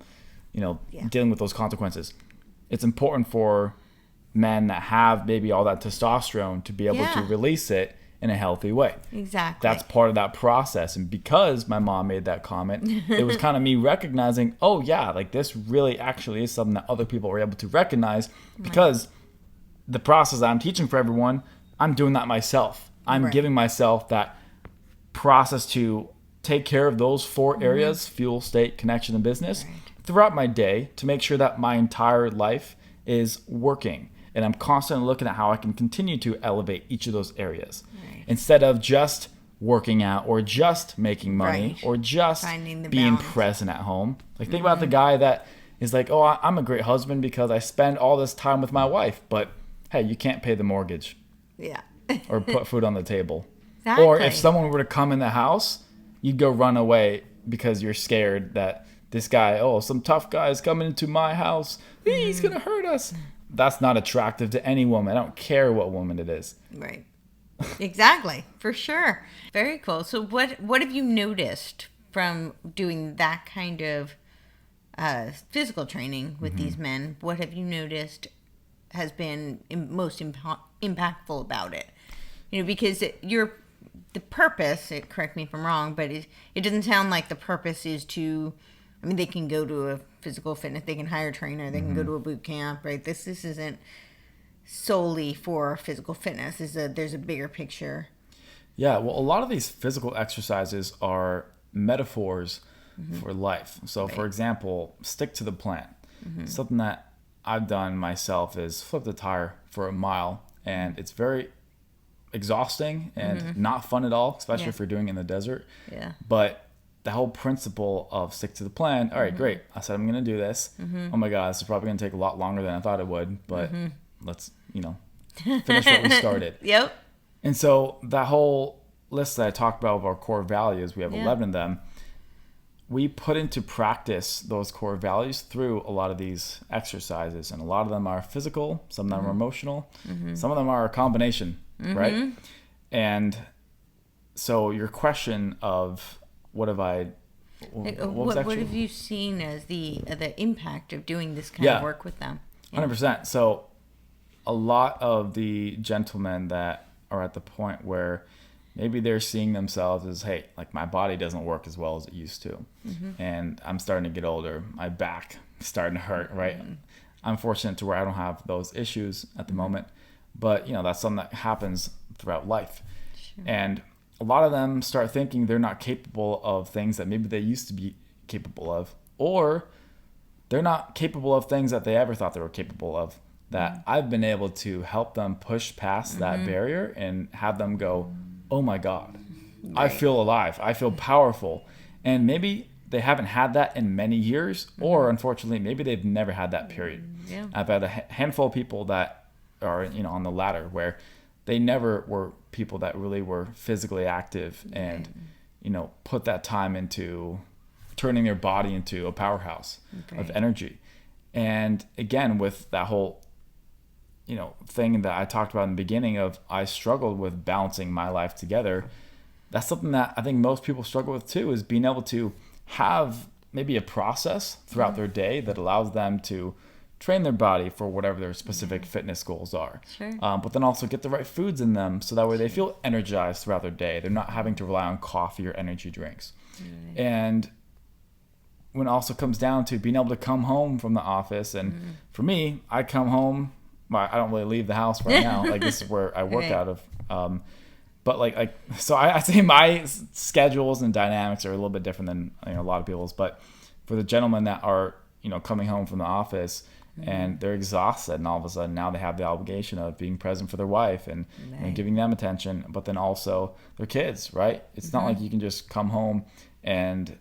dealing with those consequences. It's important for men that have maybe all that testosterone to be able to release it in a healthy way. Exactly. That's part of that process. And because my mom made that comment, it was kind of me recognizing, oh yeah, like this really actually is something that other people were able to recognize, because the process that I'm teaching for everyone, I'm doing that myself. I'm giving myself that process to take care of those 4 areas, fuel, state, connection, and business, throughout my day, to make sure that my entire life is working. And I'm constantly looking at how I can continue to elevate each of those areas. Instead of just working out or just making money or just being balance. present at home. Like, think about the guy that is like, oh, I'm a great husband because I spend all this time with my wife. But, hey, you can't pay the mortgage. Yeah. Or put food on the table. Exactly. Or if someone were to come in the house, you'd go run away because you're scared that this guy, some tough guy is coming into my house. He's going to hurt us. That's not attractive to any woman. I don't care what woman it is. Right. Exactly. For sure. Very cool. So what have you noticed from doing that kind of physical training with these men? What have you noticed has been most impactful about it? Because the purpose, correct me if I'm wrong, but it doesn't sound like the purpose is to, they can go to a physical fitness, they can hire a trainer, they can go to a boot camp, right? This isn't solely for physical fitness. There's a bigger picture. Yeah, well, a lot of these physical exercises are metaphors for life. So, for example, stick to the plan. Something that I've done myself is flip the tire for a mile, and it's very exhausting and not fun at all, especially if you're doing it in the desert. Yeah. But the whole principle of stick to the plan. All right, great. I said I'm going to do this. Oh my God, this is probably going to take a lot longer than I thought it would, but let's, finish what we started. Yep. And so that whole list that I talked about of our core values, we have 11 of them. We put into practice those core values through a lot of these exercises. And a lot of them are physical, some of them are emotional, some of them are a combination, right? And so your question of what have you seen as the impact of doing this kind of work with them? 100%. So a lot of the gentlemen that are at the point where maybe they're seeing themselves as, hey, like my body doesn't work as well as it used to. And I'm starting to get older. My back is starting to hurt, right? I'm fortunate to where I don't have those issues at the moment. But, that's something that happens throughout life. Sure. And a lot of them start thinking they're not capable of things that maybe they used to be capable of. Or they're not capable of things that they ever thought they were capable of. That I've been able to help them push past that barrier and have them go, oh my God, I feel alive. I feel powerful. And maybe they haven't had that in many years, or unfortunately, maybe they've never had that period. Yeah. I've had a handful of people that are, on the ladder where they never were people that really were physically active and, put that time into turning their body into a powerhouse of energy. And again, with that whole thing that I talked about in the beginning of I struggled with balancing my life together. That's something that I think most people struggle with too, is being able to have maybe a process throughout their day that allows them to train their body for whatever their specific fitness goals are. Sure. But then also get the right foods in them so that way they feel energized throughout their day. They're not having to rely on coffee or energy drinks. And when it also comes down to being able to come home from the office, and for me, I come home, I don't really leave the house right now. Like, this is where I work out of. But so I say my schedules and dynamics are a little bit different than a lot of people's. But for the gentlemen that are coming home from the office and they're exhausted, and all of a sudden now they have the obligation of being present for their wife and giving them attention, but then also their kids, right? It's not like you can just come home and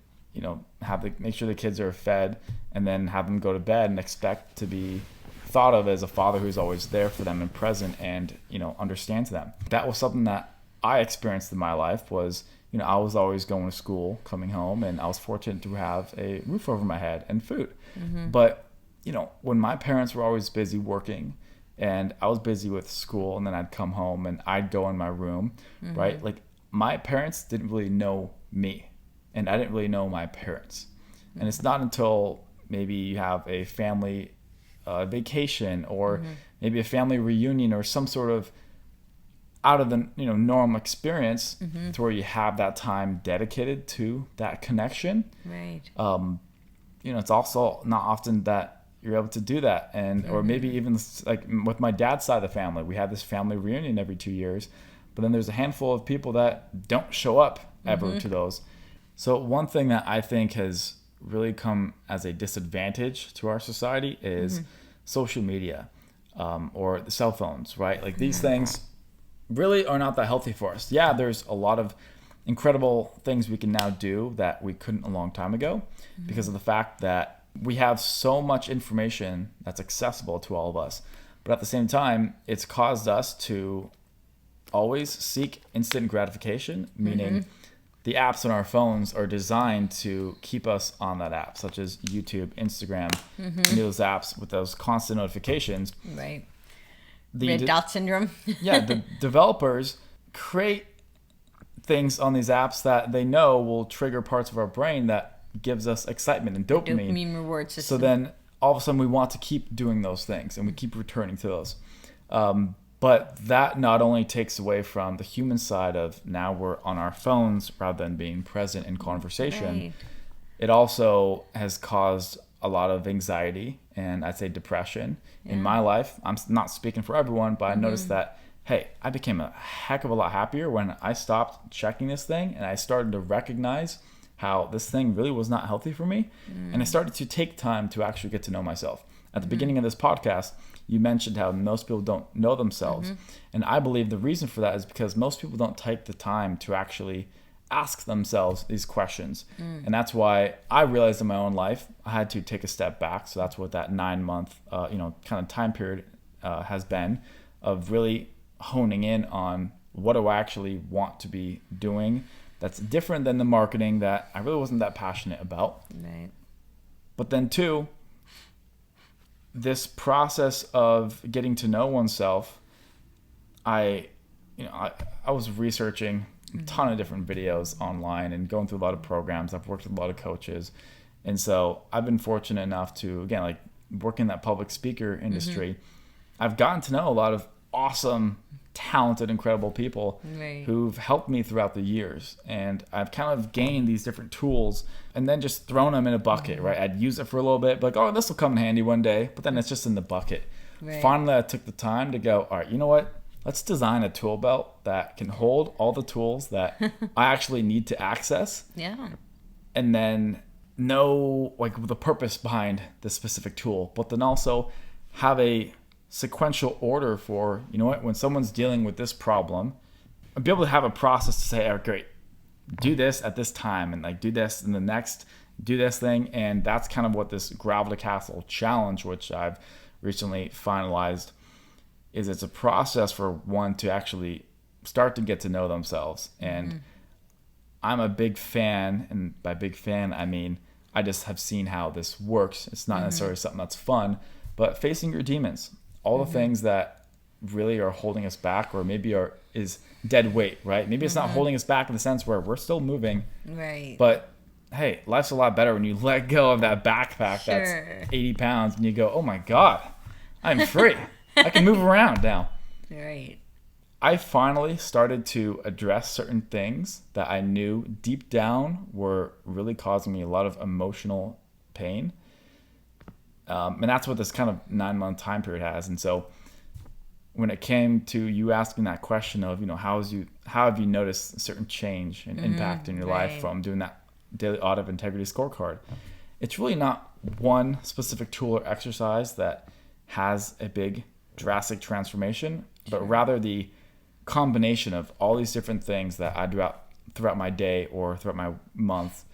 make sure the kids are fed and then have them go to bed and expect to be thought of as a father who's always there for them and present and understands them. That was something that I experienced in my life. Was I was always going to school, coming home, and I was fortunate to have a roof over my head and food. But when my parents were always busy working and I was busy with school, and then I'd come home and I'd go in my room, right? Like, my parents didn't really know me. and I didn't really know my parents. And it's not until maybe you have a family vacation or maybe a family reunion or some sort of out of the norm experience to where you have that time dedicated to that connection. Right. It's also not often that you're able to do that. And or maybe even like with my dad's side of the family, we have this family reunion every 2 years, but then there's a handful of people that don't show up ever to those. So one thing that I think has really come as a disadvantage to our society is social media or the cell phones, right? Like these things really are not that healthy for us. Yeah, there's a lot of incredible things we can now do that we couldn't a long time ago because of the fact that we have so much information that's accessible to all of us. But at the same time, it's caused us to always seek instant gratification, meaning the apps on our phones are designed to keep us on that app, such as YouTube, Instagram, those apps with those constant notifications. Right. Red dot syndrome. The developers create things on these apps that they know will trigger parts of our brain that gives us excitement and dopamine. Dopamine reward system. So then all of a sudden we want to keep doing those things and we keep returning to those. But that not only takes away from the human side of now we're on our phones rather than being present in conversation, it also has caused a lot of anxiety and I'd say depression in my life. I'm not speaking for everyone, but I noticed that, hey, I became a heck of a lot happier when I stopped checking this thing and I started to recognize how this thing really was not healthy for me. And I started to take time to actually get to know myself. At the beginning of this podcast, you mentioned how most people don't know themselves. And I believe the reason for that is because most people don't take the time to actually ask themselves these questions. And that's why I realized in my own life, I had to take a step back. So that's what that 9-month, kind of time period has been of really honing in on what do I actually want to be doing that's different than the marketing that I really wasn't that passionate about. Right. But then two, this process of getting to know oneself, I was researching a ton of different videos online and going through a lot of programs. I've worked with a lot of coaches. And so I've been fortunate enough to, again, like work in that public speaker industry. I've gotten to know a lot of awesome, talented, incredible people who've helped me throughout the years. And I've kind of gained these different tools and then just thrown them in a bucket, right? I'd use it for a little bit, but like, oh, this will come in handy one day. But then it's just in the bucket. Finally, I took the time to go, all right, you know what? Let's design a tool belt that can hold all the tools that I actually need to access. And then know like the purpose behind the specific tool, but then also have a sequential order for, you know what, when someone's dealing with this problem, I'd be able to have a process to say, all right, great, do this at this time and like do this in the next, do this thing. And that's kind of what this Gravel to Castle challenge, which I've recently finalized, is it's a process for one to actually start to get to know themselves. And I'm a big fan, and by big fan, I mean, I just have seen how this works. It's not necessarily something that's fun, but facing your demons, all the things that really are holding us back or maybe is dead weight, right? Maybe it's not holding us back in the sense where we're still moving, but hey, life's a lot better when you let go of that backpack that's 80 pounds and you go, oh my God, I'm free. I can move around now. I finally started to address certain things that I knew deep down were really causing me a lot of emotional pain. And that's what this kind of 9-month time period has. And so when it came to you asking that question of, how have you noticed a certain change and impact in your life from doing that daily audit of integrity scorecard, it's really not one specific tool or exercise that has a big drastic transformation, but rather the combination of all these different things that I do throughout my day or throughout my month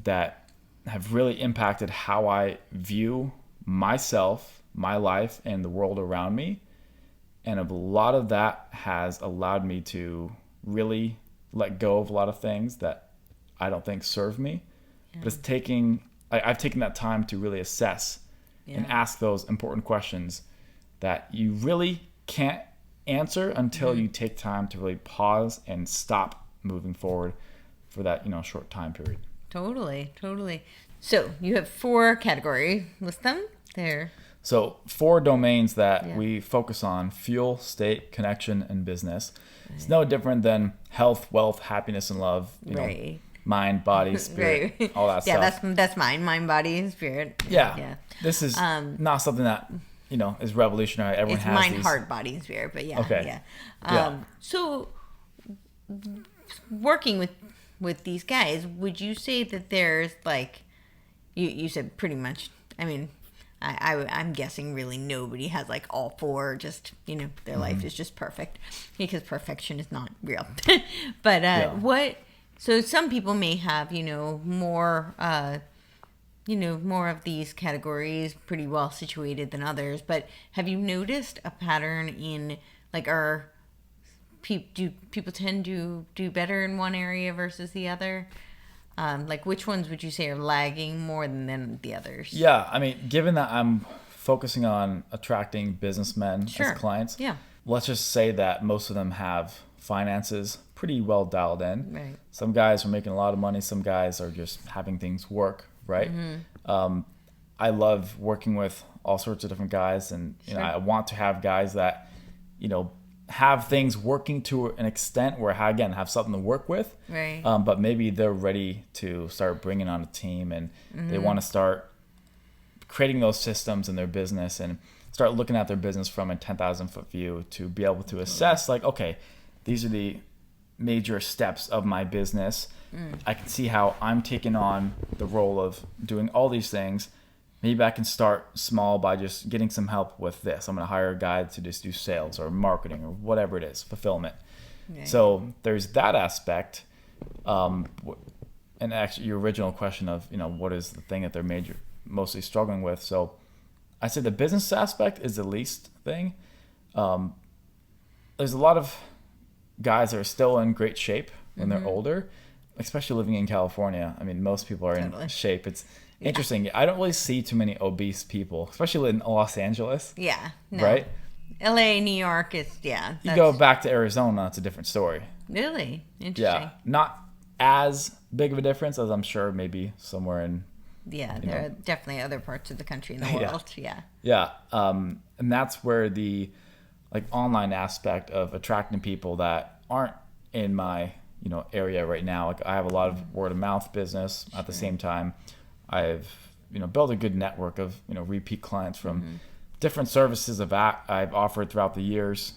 that have really impacted how I view myself, my life, and the world around me. And a lot of that has allowed me to really let go of a lot of things that I don't think serve me. But it's I've taken that time to really assess and ask those important questions that you really can't answer until you take time to really pause and stop moving forward for that, short time period. Totally. So you have 4 categories. List them there. So 4 domains that we focus on: fuel, state, connection, and business. Right. It's no different than health, wealth, happiness, and love. Right. Mind, body, spirit, right. All that stuff. Yeah, that's mine. Mind, body, and spirit. Yeah. This is not something that, is revolutionary. Everyone has mind, these. heart, body, and spirit. But yeah. Okay. So working with these guys, would you say that there's like, you said pretty much, I mean, I'm guessing really nobody has like all 4, just, their life is just perfect, because perfection is not real. But so some people may have, more of these categories pretty well situated than others, but have you noticed a pattern in like do people tend to do better in one area versus the other? Like which ones would you say are lagging more than the others? Yeah, I mean, given that I'm focusing on attracting businessmen as clients, let's just say that most of them have finances pretty well dialed in. Right. Some guys are making a lot of money. Some guys are just having things work, right? Mm-hmm. I love working with all sorts of different guys, and I want to have guys that, have things working to an extent where, again, have something to work with. Right. But maybe they're ready to start bringing on a team, and they want to start creating those systems in their business and start looking at their business from a 10,000 foot view to be able to assess, like, okay, these are the major steps of my business. I can see how I'm taking on the role of doing all these things. Maybe I can start small by just getting some help with this. I'm going to hire a guy to just do sales or marketing or whatever it is, fulfillment. Right. So there's that aspect. And actually your original question of, what is the thing that they're mostly struggling with. So I say the business aspect is the least thing. There's a lot of guys that are still in great shape when they're older, especially living in California. I mean, most people are in shape. It's interesting. I don't really see too many obese people, especially in Los Angeles. Yeah. No. Right? LA, New York is, You go back to Arizona, it's a different story. Really? Interesting. Yeah. Not as big of a difference as I'm sure maybe somewhere in... Yeah, there are definitely other parts of the country in the world. Yeah. And that's where the online aspect of attracting people that aren't in my, area right now. Like I have a lot of word of mouth business at the same time. I've, built a good network of, repeat clients from different services I've offered throughout the years.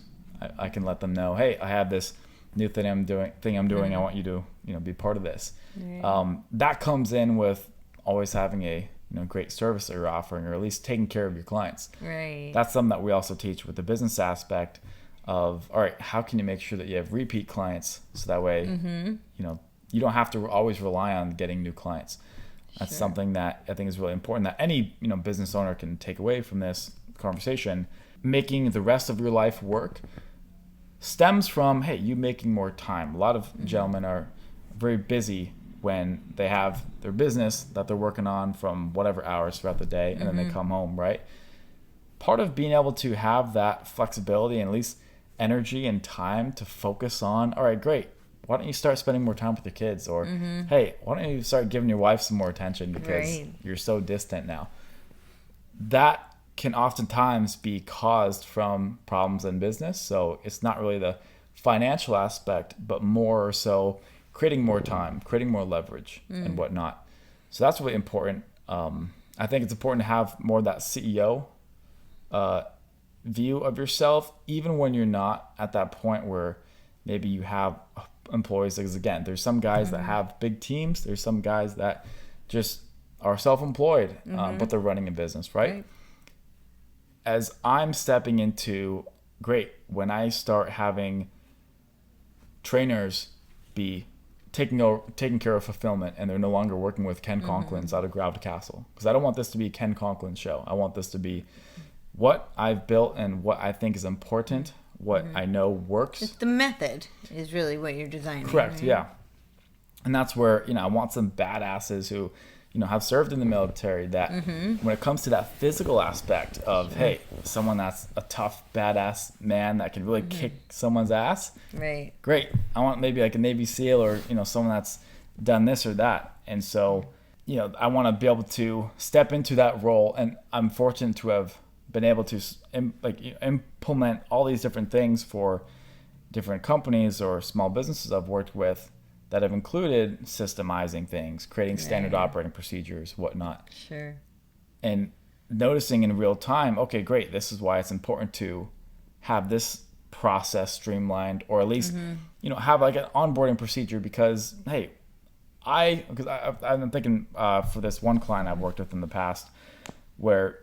I can let them know, hey, I have this new thing I'm doing. I want you to, be part of this. Right. That comes in with always having a great service that you're offering, or at least taking care of your clients. Right. That's something that we also teach with the business aspect of, all right, how can you make sure that you have repeat clients so that way, you don't have to always rely on getting new clients. That's something that I think is really important that any, business owner can take away from this conversation. Making the rest of your life work stems from, hey, you making more time. A lot of gentlemen are very busy when they have their business that they're working on from whatever hours throughout the day, and then they come home, right? Part of being able to have that flexibility and at least energy and time to focus on, all right, great, why don't you start spending more time with your kids? Or, hey, why don't you start giving your wife some more attention because you're so distant now? That can oftentimes be caused from problems in business. So it's not really the financial aspect, but more so creating more time, creating more leverage and whatnot. So that's really important. I think it's important to have more of that CEO view of yourself, even when you're not at that point where maybe you have employees. Because again, there's some guys that have big teams. There's some guys that just are self-employed, but they're running a business, right? As I'm stepping into, great, when I start having trainers be taking care of fulfillment, and they're no longer working with Ken Conklin's out of Graveled Castle, because I don't want this to be Ken Conklin's show. I want this to be what I've built and what I think is important, what I know works. It's the method is really what you're designing. Correct. Right? Yeah. And that's where, I want some badasses who, have served in the military that when it comes to that physical aspect of, hey, someone that's a tough, badass man that can really kick someone's ass. Right. Great. I want maybe like a Navy SEAL or, someone that's done this or that. And so, I want to be able to step into that role, and I'm fortunate to have been able to implement all these different things for different companies or small businesses I've worked with that have included systemizing things, creating standard operating procedures, whatnot. Sure. And noticing in real time, okay, great, this is why it's important to have this process streamlined, or at least, have like an onboarding procedure, because, hey, I've been thinking for this one client I've worked with in the past, where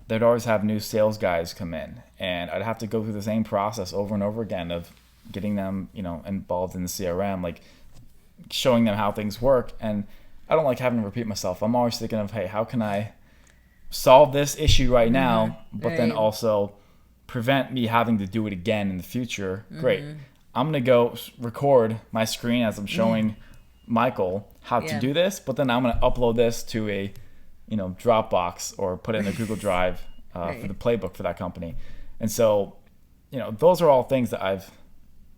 they'd always have new sales guys come in, and I'd have to go through the same process over and over again of getting them, involved in the CRM, like showing them how things work. And I don't like having to repeat myself. I'm always thinking of, hey, how can I solve this issue right now, but then also prevent me having to do it again in the future. Great. I'm going to go record my screen as I'm showing Michael how to do this, but then I'm going to upload this to a, Dropbox, or put it in a Google Drive for the playbook for that company. And so, those are all things that I've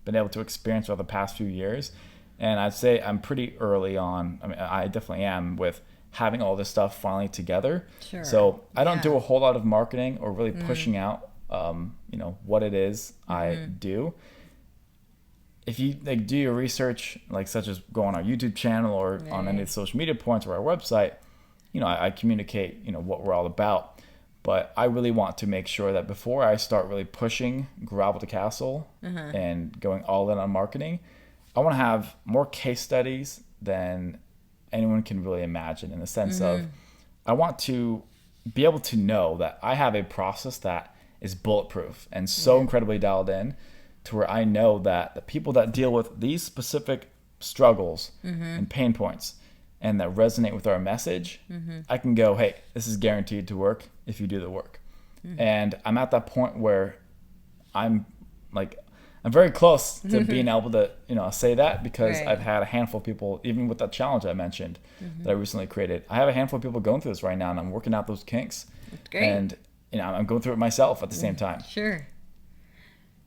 been able to experience over the past few years. And I'd say I'm pretty early on. I mean, I definitely am, with having all this stuff finally together. Sure. So I don't do a whole lot of marketing or really pushing out, what it is I do. If you do your research, such as go on our YouTube channel or on any of the social media points or our website, I communicate, what we're all about. But I really want to make sure that before I start really pushing Gravel to Castle and going all in on marketing, I want to have more case studies than anyone can really imagine, in the sense of, I want to be able to know that I have a process that is bulletproof and so incredibly dialed in, to where I know that the people that deal with these specific struggles and pain points and that resonate with our message, I can go, hey, this is guaranteed to work if you do the work. And I'm at that point where I'm very close to being able to, say that, because I've had a handful of people, even with that challenge I mentioned that I recently created, I have a handful of people going through this right now, and I'm working out those kinks. That's great. And, I'm going through it myself at the same time. Sure.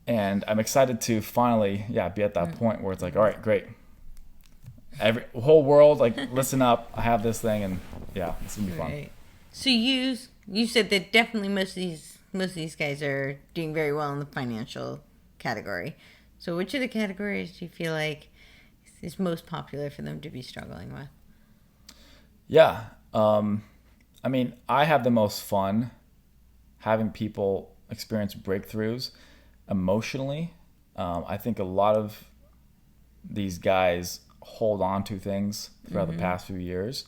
And I'm excited to finally, be at that point where it's like, all right, great. Every whole world, listen up. I have this thing, and it's gonna be fun. So you said that definitely most of these guys are doing very well in the financial category. So which of the categories do you feel like is most popular for them to be struggling with? Yeah, I mean, I have the most fun having people experience breakthroughs emotionally. I think a lot of these guys hold on to things throughout the past few years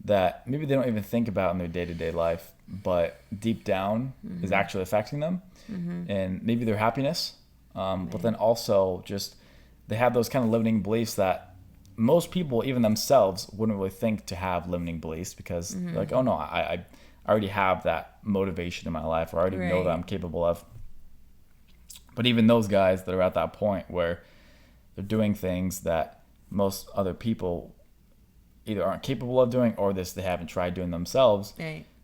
that maybe they don't even think about in their day-to-day life, but deep down is actually affecting them, and maybe their happiness, but then also just they have those kind of limiting beliefs that most people, even themselves, wouldn't really think to have limiting beliefs, because they're like, oh no, I already have that motivation in my life, or I already know that I'm capable of. But even those guys that are at that point where they're doing things that most other people either aren't capable of doing, or they haven't tried doing themselves,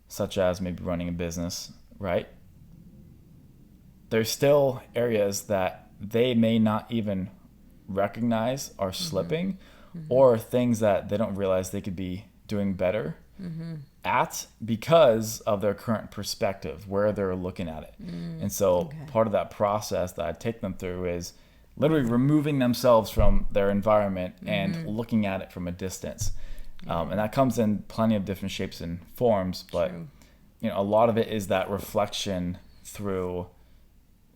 such as maybe running a business, right? There's still areas that they may not even recognize are slipping, or things that they don't realize they could be doing better at, because of their current perspective, where they're looking at it. And so part of that process that I take them through is literally removing themselves from their environment and looking at it from a distance. And that comes in plenty of different shapes and forms, but a lot of it is that reflection through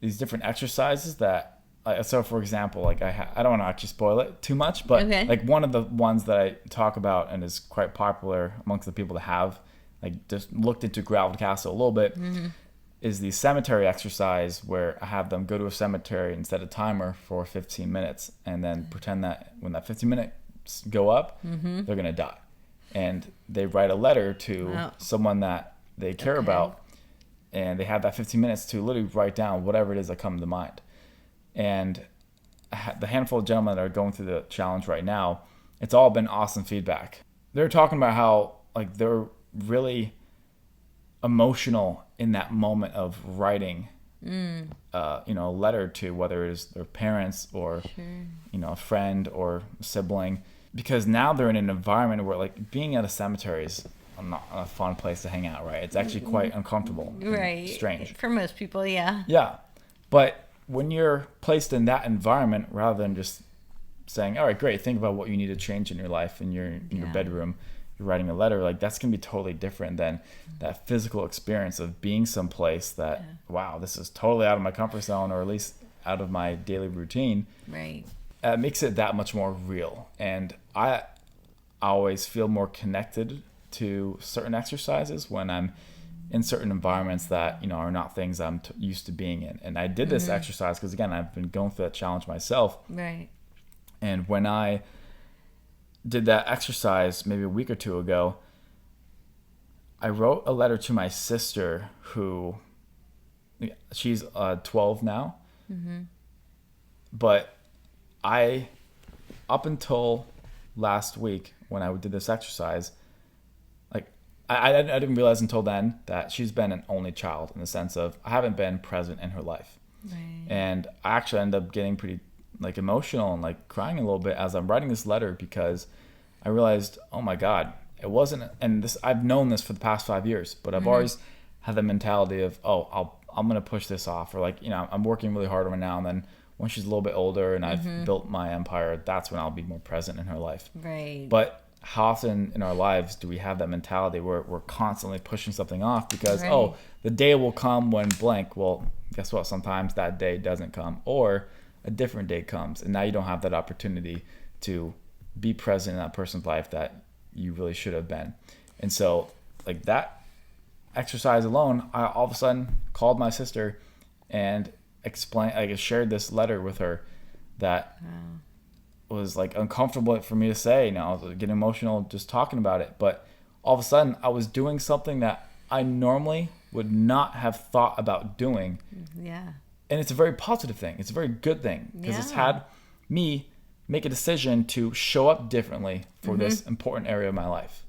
these different exercises that, so for example, I don't want to actually spoil it too much, but one of the ones that I talk about and is quite popular amongst the people that have just looked into Gravel Castle a little bit, is the cemetery exercise, where I have them go to a cemetery and set a timer for 15 minutes, and then pretend that when that 15 minutes go up, they're gonna die, and they write a letter to someone that they care about, and they have that 15 minutes to literally write down whatever it is that comes to mind. And the handful of gentlemen that are going through the challenge right now, it's all been awesome feedback. They're talking about how they're really emotional in that moment of writing a letter to, whether it is their parents or a friend or a sibling, because now they're in an environment where like being at a cemetery is not a fun place to hang out, right? It's actually quite uncomfortable, right? Strange For most people, yeah. Yeah, but when you're placed in that environment, rather than just saying, "All right, great, think about what you need to change in your life," and you're in your bedroom, you're writing a letter, like that's gonna be totally different than that physical experience of being someplace that, wow, this is totally out of my comfort zone, or at least out of my daily routine. Right. It makes it that much more real, and I always feel more connected to certain exercises when I'm in certain environments that, you know, are not things I'm used to being in. And I did this exercise because, again, I've been going through that challenge myself. Right. And when I did that exercise maybe a week or two ago, I wrote a letter to my sister who, she's 12 now. But up until last week when I did this exercise, like I didn't realize until then that she's been an only child, in the sense of I haven't been present in her life. Right. And I actually ended up getting pretty like emotional and like crying a little bit as I'm writing this letter, because I realized, oh my God, it wasn't, and this, I've known this for the past 5 years, but I've always had the mentality of, I'm going to push this off, or like, you know, I'm working really hard on it now, and then when she's a little bit older and I've built my empire, that's when I'll be more present in her life. Right. But how often in our lives do we have that mentality where we're constantly pushing something off because, the day will come when blank. Well, guess what? Sometimes that day doesn't come, or a different day comes, and now you don't have that opportunity to be present in that person's life that you really should have been. And so like that exercise alone, I all of a sudden called my sister and shared this letter with her that was like uncomfortable for me to say. You know, I was getting emotional just talking about it, but all of a sudden I was doing something that I normally would not have thought about doing. Yeah. And it's a very positive thing. It's a very good thing, because it's had me make a decision to show up differently for this important area of my life.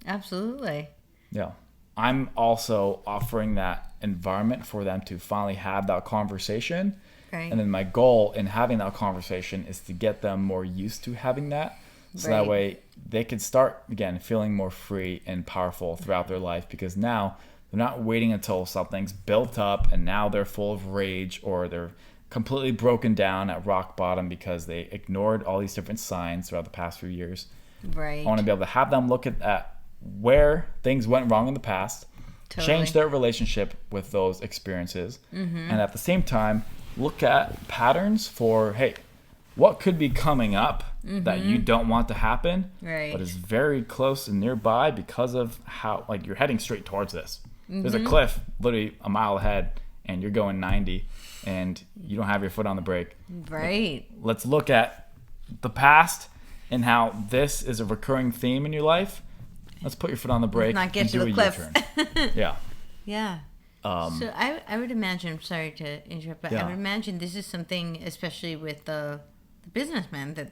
Absolutely. Yeah. I'm also offering that environment for them to finally have that conversation. Right. And then my goal in having that conversation is to get them more used to having that. So that way they can start, again, feeling more free and powerful throughout their life, because now they're not waiting until something's built up and now they're full of rage, or they're completely broken down at rock bottom because they ignored all these different signs throughout the past few years. Right. I want to be able to have them look at where things went wrong in the past, change their relationship with those experiences, and at the same time look at patterns for, hey, what could be coming up that you don't want to happen, but is very close and nearby because of how, like, you're heading straight towards this. There's a cliff literally a mile ahead and you're going 90 and you don't have your foot on the brake. Right. Like, let's look at the past and how this is a recurring theme in your life. Let's put your foot on the brake not get and to do the a cliff. U-turn. Yeah. Yeah. So I would imagine, sorry to interrupt, but I would imagine this is something, especially with the businessmen, that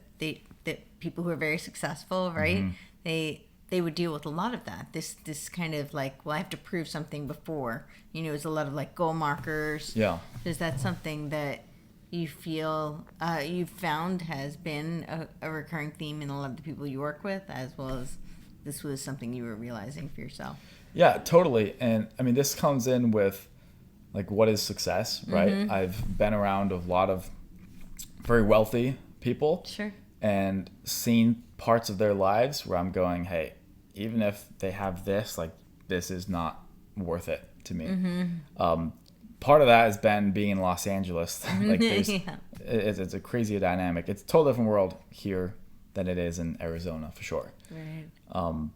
people who are very successful, right? They would deal with a lot of that. This kind of like, well, I have to prove something before. You know, it's a lot of like goal markers. Yeah. Is that something that you feel you've found has been a recurring theme in a lot of the people you work with, as well as this was something you were realizing for yourself? Yeah, totally. And I mean, this comes in with like, what is success, right? I've been around a lot of very wealthy people. Sure. And seen parts of their lives where I'm going, hey, even if they have this, like, this is not worth it to me. Part of that has been being in Los Angeles. Like, it's a crazy dynamic. It's a totally different world here than it is in Arizona, for sure. Right.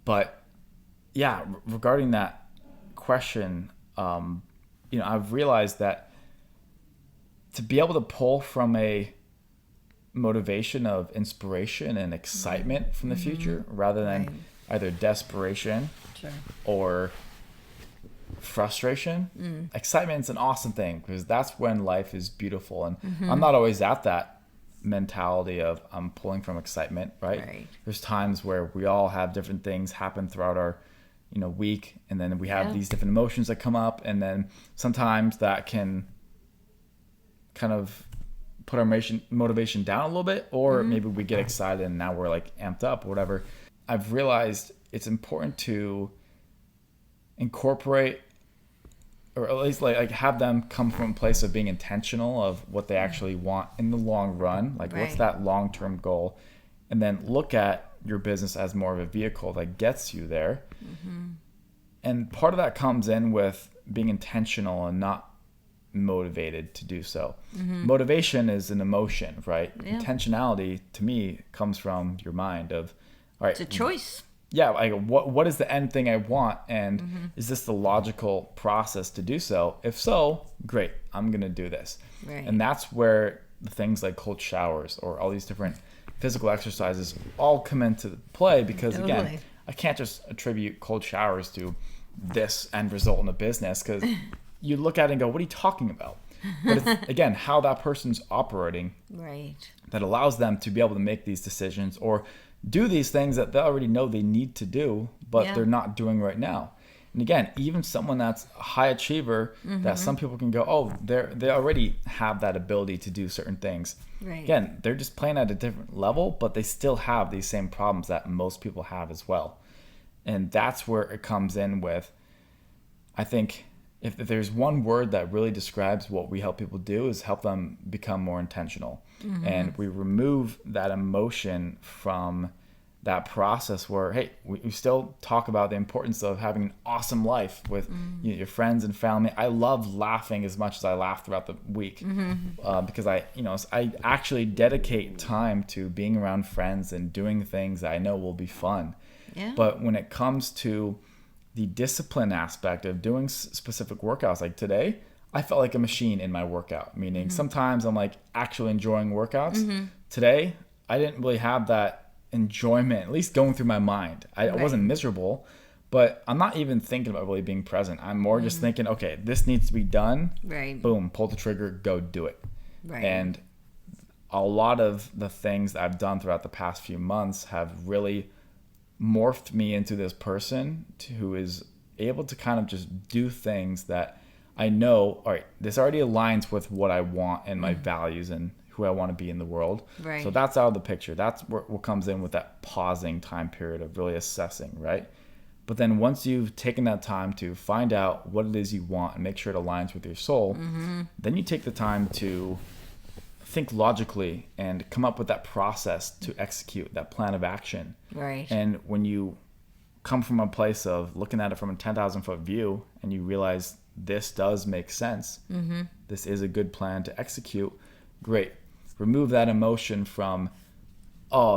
But yeah, regarding that question, you know, I've realized that to be able to pull from a motivation of inspiration and excitement from the future, rather than either desperation or frustration. Excitement's an awesome thing, because that's when life is beautiful. And I'm not always at that mentality of I'm pulling from excitement, right? There's times where we all have different things happen throughout our, you know, week, and then we have these different emotions that come up, and then sometimes that can kind of put our motivation down a little bit, or maybe we get excited and now we're like amped up or whatever. I've realized it's important to incorporate, or at least like have them come from a place of being intentional of what they actually want in the long run. Like what's that long-term goal? And then look at your business as more of a vehicle that gets you there. And part of that comes in with being intentional and not motivated to do so. Motivation is an emotion, right? Intentionality to me comes from your mind of, all right, it's a choice. Yeah, like what is the end thing I want, and is this the logical process to do so? If so, great, I'm gonna do this. And that's where the things like cold showers or all these different physical exercises all come into play, because again, I can't just attribute cold showers to this end result in a business, because you look at it and go, what are you talking about? But it's, again, how that person's operating that allows them to be able to make these decisions or do these things that they already know they need to do, but they're not doing right now. And again, even someone that's a high achiever, that some people can go, oh, they already have that ability to do certain things. Again, they're just playing at a different level, but they still have these same problems that most people have as well. And that's where it comes in with, I think, if there's one word that really describes what we help people do, is help them become more intentional. And we remove that emotion from that process where, hey, we still talk about the importance of having an awesome life with your friends and family. I love laughing as much as I laugh throughout the week, because I actually dedicate time to being around friends and doing things that I know will be fun. But when it comes to the discipline aspect of doing specific workouts, like today, I felt like a machine in my workout, meaning sometimes I'm like actually enjoying workouts. Today, I didn't really have that enjoyment, at least going through my mind. I wasn't miserable, but I'm not even thinking about really being present. I'm more just thinking, okay, this needs to be done. Boom, pull the trigger, go do it. And a lot of the things that I've done throughout the past few months have really morphed me into this person who is able to kind of just do things that I know, all right, this already aligns with what I want and my values and who I want to be in the world. So that's out of the picture. That's what comes in with that pausing time period of really assessing, right? But then once you've taken that time to find out what it is you want and make sure it aligns with your soul, then you take the time to think logically and come up with that process to execute that plan of action. And when you come from a place of looking at it from a 10,000 foot view and you realize this does make sense, this is a good plan to execute, great. Remove that emotion from,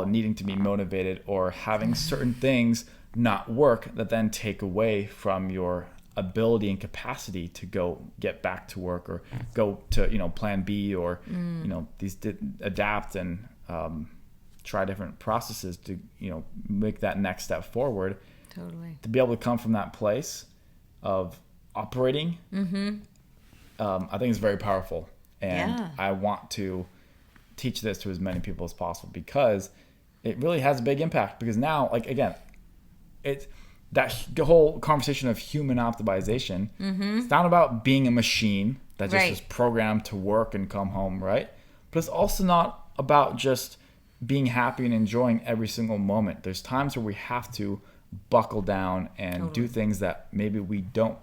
needing to be motivated or having certain things not work that then take away from your ability and capacity to go get back to work or go to plan B or adapt and try different processes to make that next step forward. To be able to come from that place of operating, I think is very powerful, and I want to teach this to as many people as possible, because it really has a big impact. Because now, like, again, it's that whole conversation of human optimization. It's not about being a machine that just is programmed to work and come home, right? But it's also not about just being happy and enjoying every single moment. There's times where we have to buckle down and do things that maybe we don't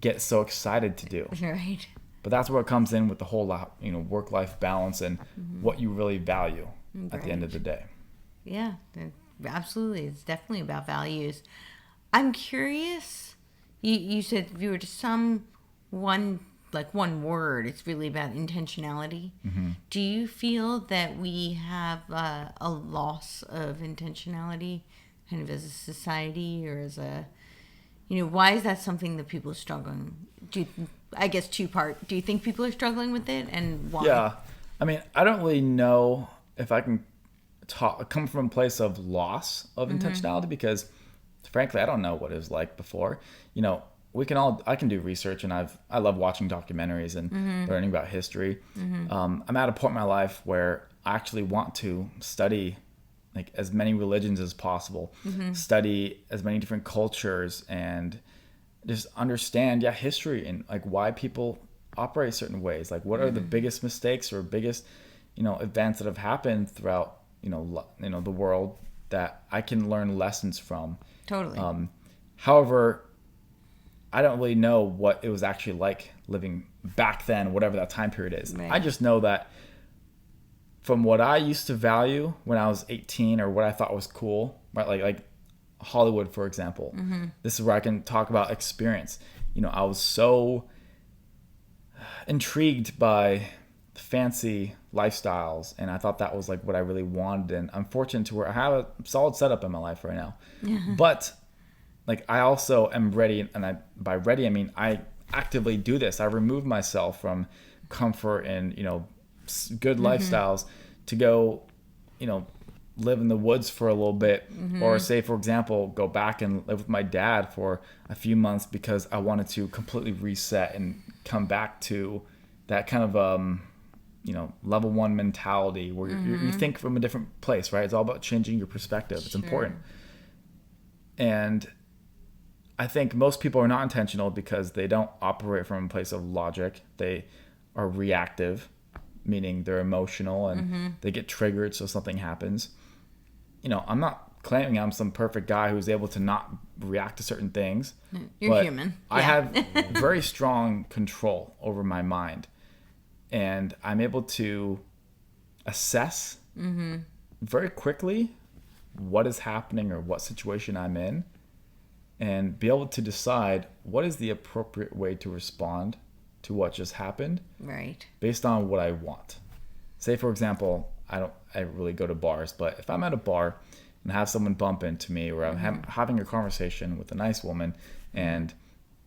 get so excited to do. But that's where it comes in with the whole work-life balance and what you really value at the end of the day. Yeah, absolutely. It's definitely about values. I'm curious, you said if you were to sum one word, it's really about intentionality. Do you feel that we have a loss of intentionality kind of as a society, or as a, why is that something that people are struggling? I guess two-part. Do you think people are struggling with it, and why? Yeah. I mean, I don't really know if I can come from a place of loss of intentionality, because frankly, I don't know what it was like before. I can do research, and I love watching documentaries and learning about history. I'm at a point in my life where I actually want to study like as many religions as possible, study as many different cultures, and just understand history and like why people operate certain ways. Like what are the biggest mistakes or biggest events that have happened throughout, the world that I can learn lessons from. Totally. However, I don't really know what it was actually like living back then, whatever that time period is. Right. I just know that from what I used to value when I was 18 or what I thought was cool, right? Like Hollywood, for example. This is where I can talk about experience. I was so intrigued by fancy lifestyles, and I thought that was like what I really wanted. And I'm fortunate to where I have a solid setup in my life right now. But like I also am ready, and by ready I mean I actively do this. I remove myself from comfort and good lifestyles to go live in the woods for a little bit, or say, for example, go back and live with my dad for a few months because I wanted to completely reset and come back to that kind of level 1 mentality where you think from a different place, right? It's all about changing your perspective. It's important. And I think most people are not intentional because they don't operate from a place of logic. They are reactive, meaning they're emotional and they get triggered, so something happens. I'm not claiming I'm some perfect guy who's able to not react to certain things. You're human. I have very strong control over my mind. And I'm able to assess very quickly what is happening or what situation I'm in, and be able to decide what is the appropriate way to respond to what just happened, right? Based on what I want. Say, for example, I really go to bars, but if I'm at a bar and have someone bump into me, or I'm having a conversation with a nice woman, and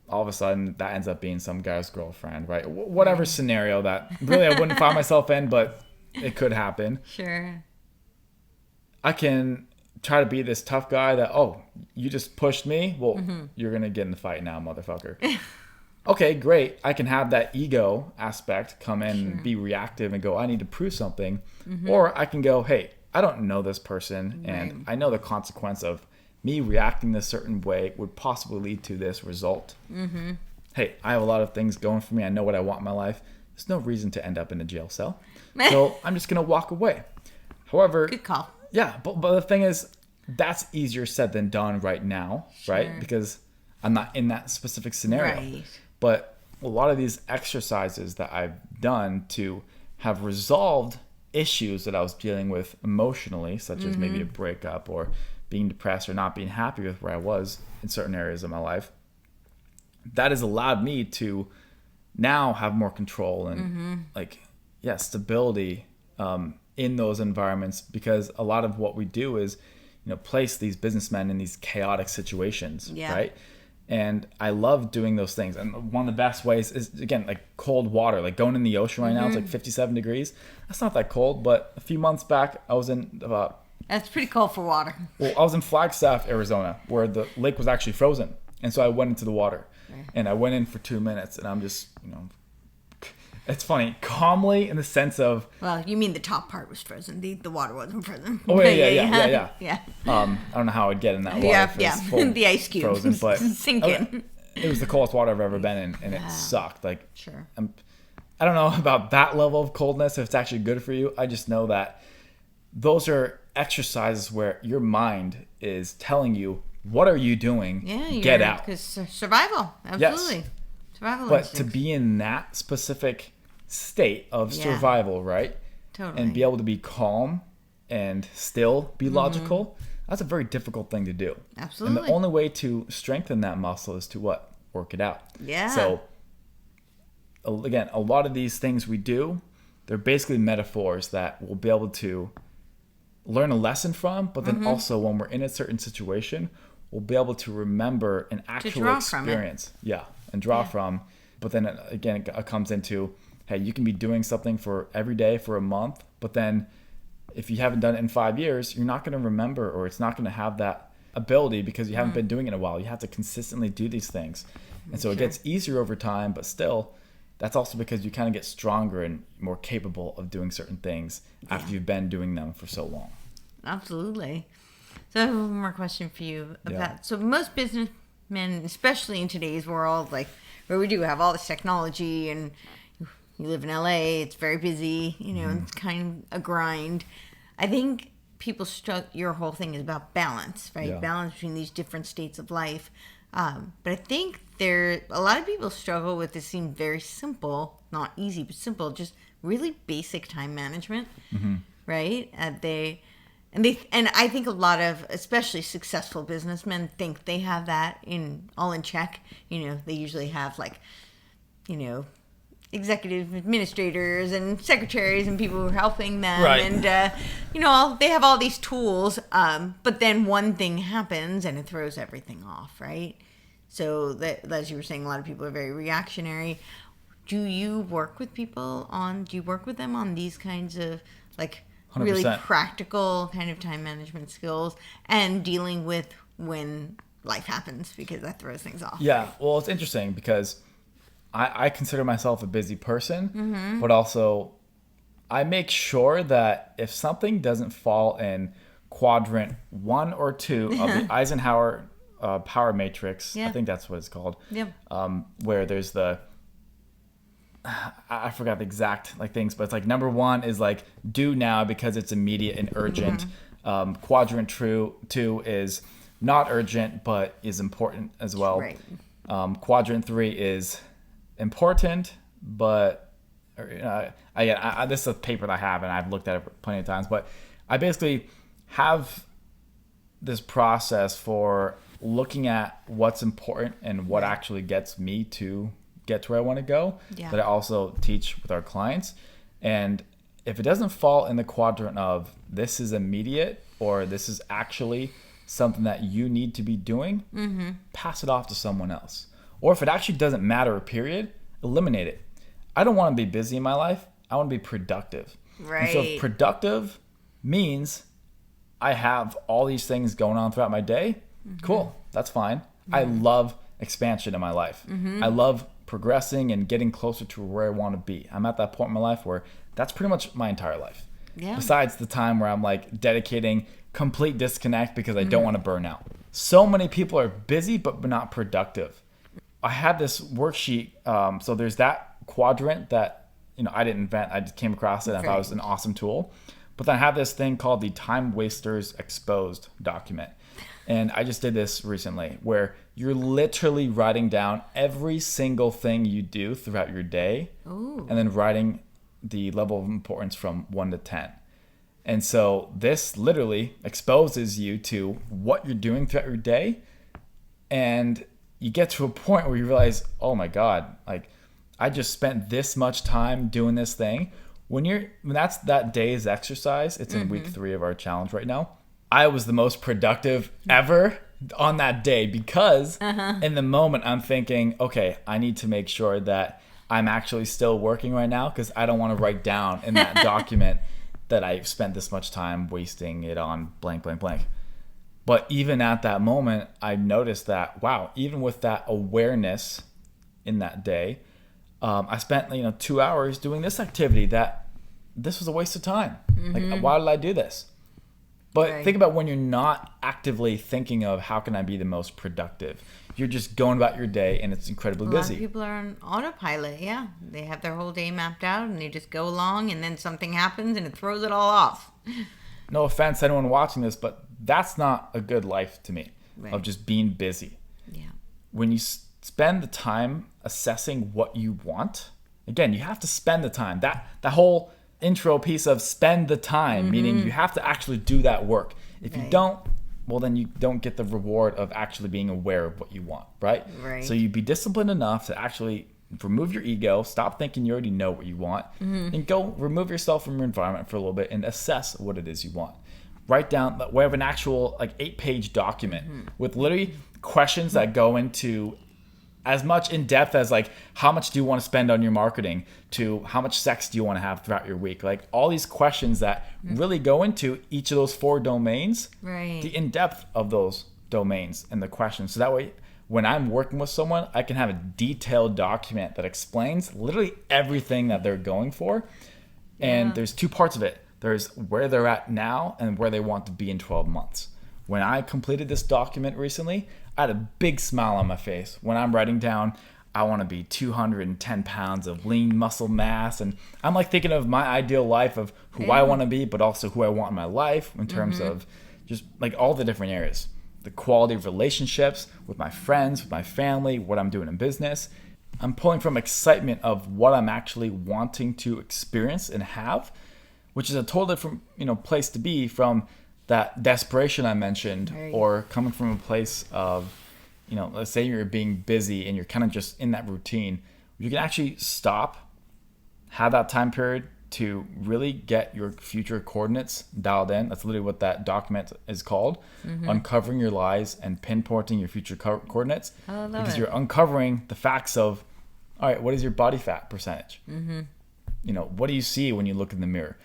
all of a sudden that ends up being some guy's girlfriend, right? Whatever scenario that really I wouldn't find myself in, but it could happen. Sure. I can try to be this tough guy that, you just pushed me? Well, you're going to get in the fight now, motherfucker. Okay, great. I can have that ego aspect come in and be reactive and go, I need to prove something. Or I can go, hey, I don't know this person, and I know the consequence of me reacting this certain way would possibly lead to this result. Hey, I have a lot of things going for me. I know what I want in my life. There's no reason to end up in a jail cell. So I'm just going to walk away. However, good call. Yeah, but the thing is, that's easier said than done right now, right? Because I'm not in that specific scenario. Right. But a lot of these exercises that I've done to have resolved issues that I was dealing with emotionally, such as maybe a breakup or being depressed or not being happy with where I was in certain areas of my life, that has allowed me to now have more control and stability in those environments, because a lot of what we do is place these businessmen in these chaotic situations, right? And I love doing those things. And one of the best ways is, again, like cold water, like going in the ocean right now. It's like 57 degrees. That's not that cold, but a few months back I was in that's pretty cold for water. Well, I was in Flagstaff, Arizona, where the lake was actually frozen. And so I went into the water and I went in for 2 minutes, and I'm just, it's funny, calmly, in the sense of... Well, you mean the top part was frozen. The water wasn't frozen. Oh, yeah. Yeah. I don't know how I'd get in that water. Yeah. The ice cube. Frozen, but sinking. It was the coldest water I've ever been in, and it sucked. Like, sure. I don't know about that level of coldness, if it's actually good for you. I just know that those are exercises where your mind is telling you, what are you doing? Get out. Because survival. Absolutely. Yes. Survival But instincts. to be in that specific state of survival, right? Totally. And be able to be calm and still be logical, that's a very difficult thing to do. Absolutely. And the only way to strengthen that muscle is to what? Work it out. Yeah. So, again, a lot of these things we do, they're basically metaphors that we'll be able to learn a lesson from, but then also when we're in a certain situation, we'll be able to remember an actual experience. And draw from. But then again, it comes into, hey, you can be doing something for every day for a month, but then if you haven't done it in 5 years, you're not going to remember, or it's not going to have that ability because you haven't been doing it in a while. You have to consistently do these things. And so it gets easier over time, but still, that's also because you kind of get stronger and more capable of doing certain things after you've been doing them for so long. Absolutely. So I have one more question for you about, so most businessmen, especially in today's world, like where we do have all this technology and you live in LA, it's very busy, it's kind of a grind. I think people your whole thing is about balance, right? Yeah. Balance between these different states of life. But I think a lot of people struggle with this. Seem very simple, not easy, but simple, just really basic time management, right? And I think a lot of, especially successful businessmen, think they have that all in check. They usually have executive administrators and secretaries and people who are helping them, right. And they have all these tools. But then one thing happens and it throws everything off, right? So that, as you were saying, a lot of people are very reactionary. Do you work with them on these kinds of 100%. Really practical kind of time management skills and dealing with when life happens, because that throws things off? Yeah, well, it's interesting because I consider myself a busy person, but also I make sure that if something doesn't fall in quadrant 1 or 2 of the Eisenhower power matrix, I think that's what it's called, where there's I forgot the exact things, but it's number 1 is do now because it's immediate and urgent. Quadrant 2 is not urgent but is important as well. Right. Quadrant 3 is important, but this is a paper that I have and I've looked at it plenty of times, but I basically have this process for looking at what's important and what actually gets me to get to where I want to go, that I also teach with our clients. And if it doesn't fall in the quadrant of this is immediate or this is actually something that you need to be doing, pass it off to someone else. Or if it actually doesn't matter, period, eliminate it. I don't want to be busy in my life. I want to be productive. Right. And so if productive means I have all these things going on throughout my day, cool, that's fine. I love expansion in my life. I love progressing and getting closer to where I want to be. I'm at that point in my life where that's pretty much my entire life. Yeah. Besides the time where I'm dedicating complete disconnect because I don't want to burn out. So many people are busy but not productive. I had this worksheet. So there's that quadrant that I didn't invent. I just came across it and I thought it was an awesome tool. But then I have this thing called the Time Wasters Exposed document. And I just did this recently where you're literally writing down every single thing you do throughout your day. Ooh. And then writing the level of importance from 1 to 10. And so this literally exposes you to what you're doing throughout your day. And you get to a point where you realize, oh my God, I just spent this much time doing this thing. When that's that day's exercise, it's in week 3 of our challenge right now. I was the most productive ever on that day because in the moment I'm thinking, okay, I need to make sure that I'm actually still working right now because I don't want to write down in that document that I spent this much time wasting it on blank, blank, blank. But even at that moment, I noticed that, wow, even with that awareness in that day, I spent 2 hours doing this activity that this was a waste of time. Why did I do this? But think about when you're not actively thinking of how can I be the most productive. You're just going about your day and it's incredibly busy. A lot of people are on autopilot, yeah. They have their whole day mapped out and they just go along and then something happens and it throws it all off. No offense to anyone watching this, but that's not a good life to me, of just being busy. Yeah. When you spend the time assessing what you want, again, you have to spend the time. That whole intro piece of spend the time, meaning you have to actually do that work. If you don't, well, then you don't get the reward of actually being aware of what you want, right? So you be disciplined enough to actually remove your ego, stop thinking you already know what you want, and go remove yourself from your environment for a little bit and assess what it is you want. Write down, we have an actual 8-page document with literally questions that go into as much in depth as how much do you want to spend on your marketing to how much sex do you want to have throughout your week, all these questions that really go into each of those 4 domains, the in-depth of those domains and the questions. So that way when I'm working with someone, I can have a detailed document that explains literally everything that they're going for. And there's 2 parts of it. There's where they're at now and where they want to be in 12 months. When I completed this document recently, I had a big smile on my face when I'm writing down, I want to be 210 pounds of lean muscle mass. And I'm like thinking of my ideal life of who I want to be, but also who I want in my life in terms of just like all the different areas. The quality of relationships with my friends, with my family, what I'm doing in business. I'm pulling from excitement of what I'm actually wanting to experience and have, which is a totally different, place to be from that desperation I mentioned, Right. or coming from a place of, let's say you're being busy and you're kind of just in that routine. You can actually stop, have that time period to really get your future coordinates dialed in. That's literally what that document is called, uncovering your lies and pinpointing your future coordinates. I love because it. you're uncovering the facts of, all right, what is your body fat percentage? What do you see when you look in the mirror?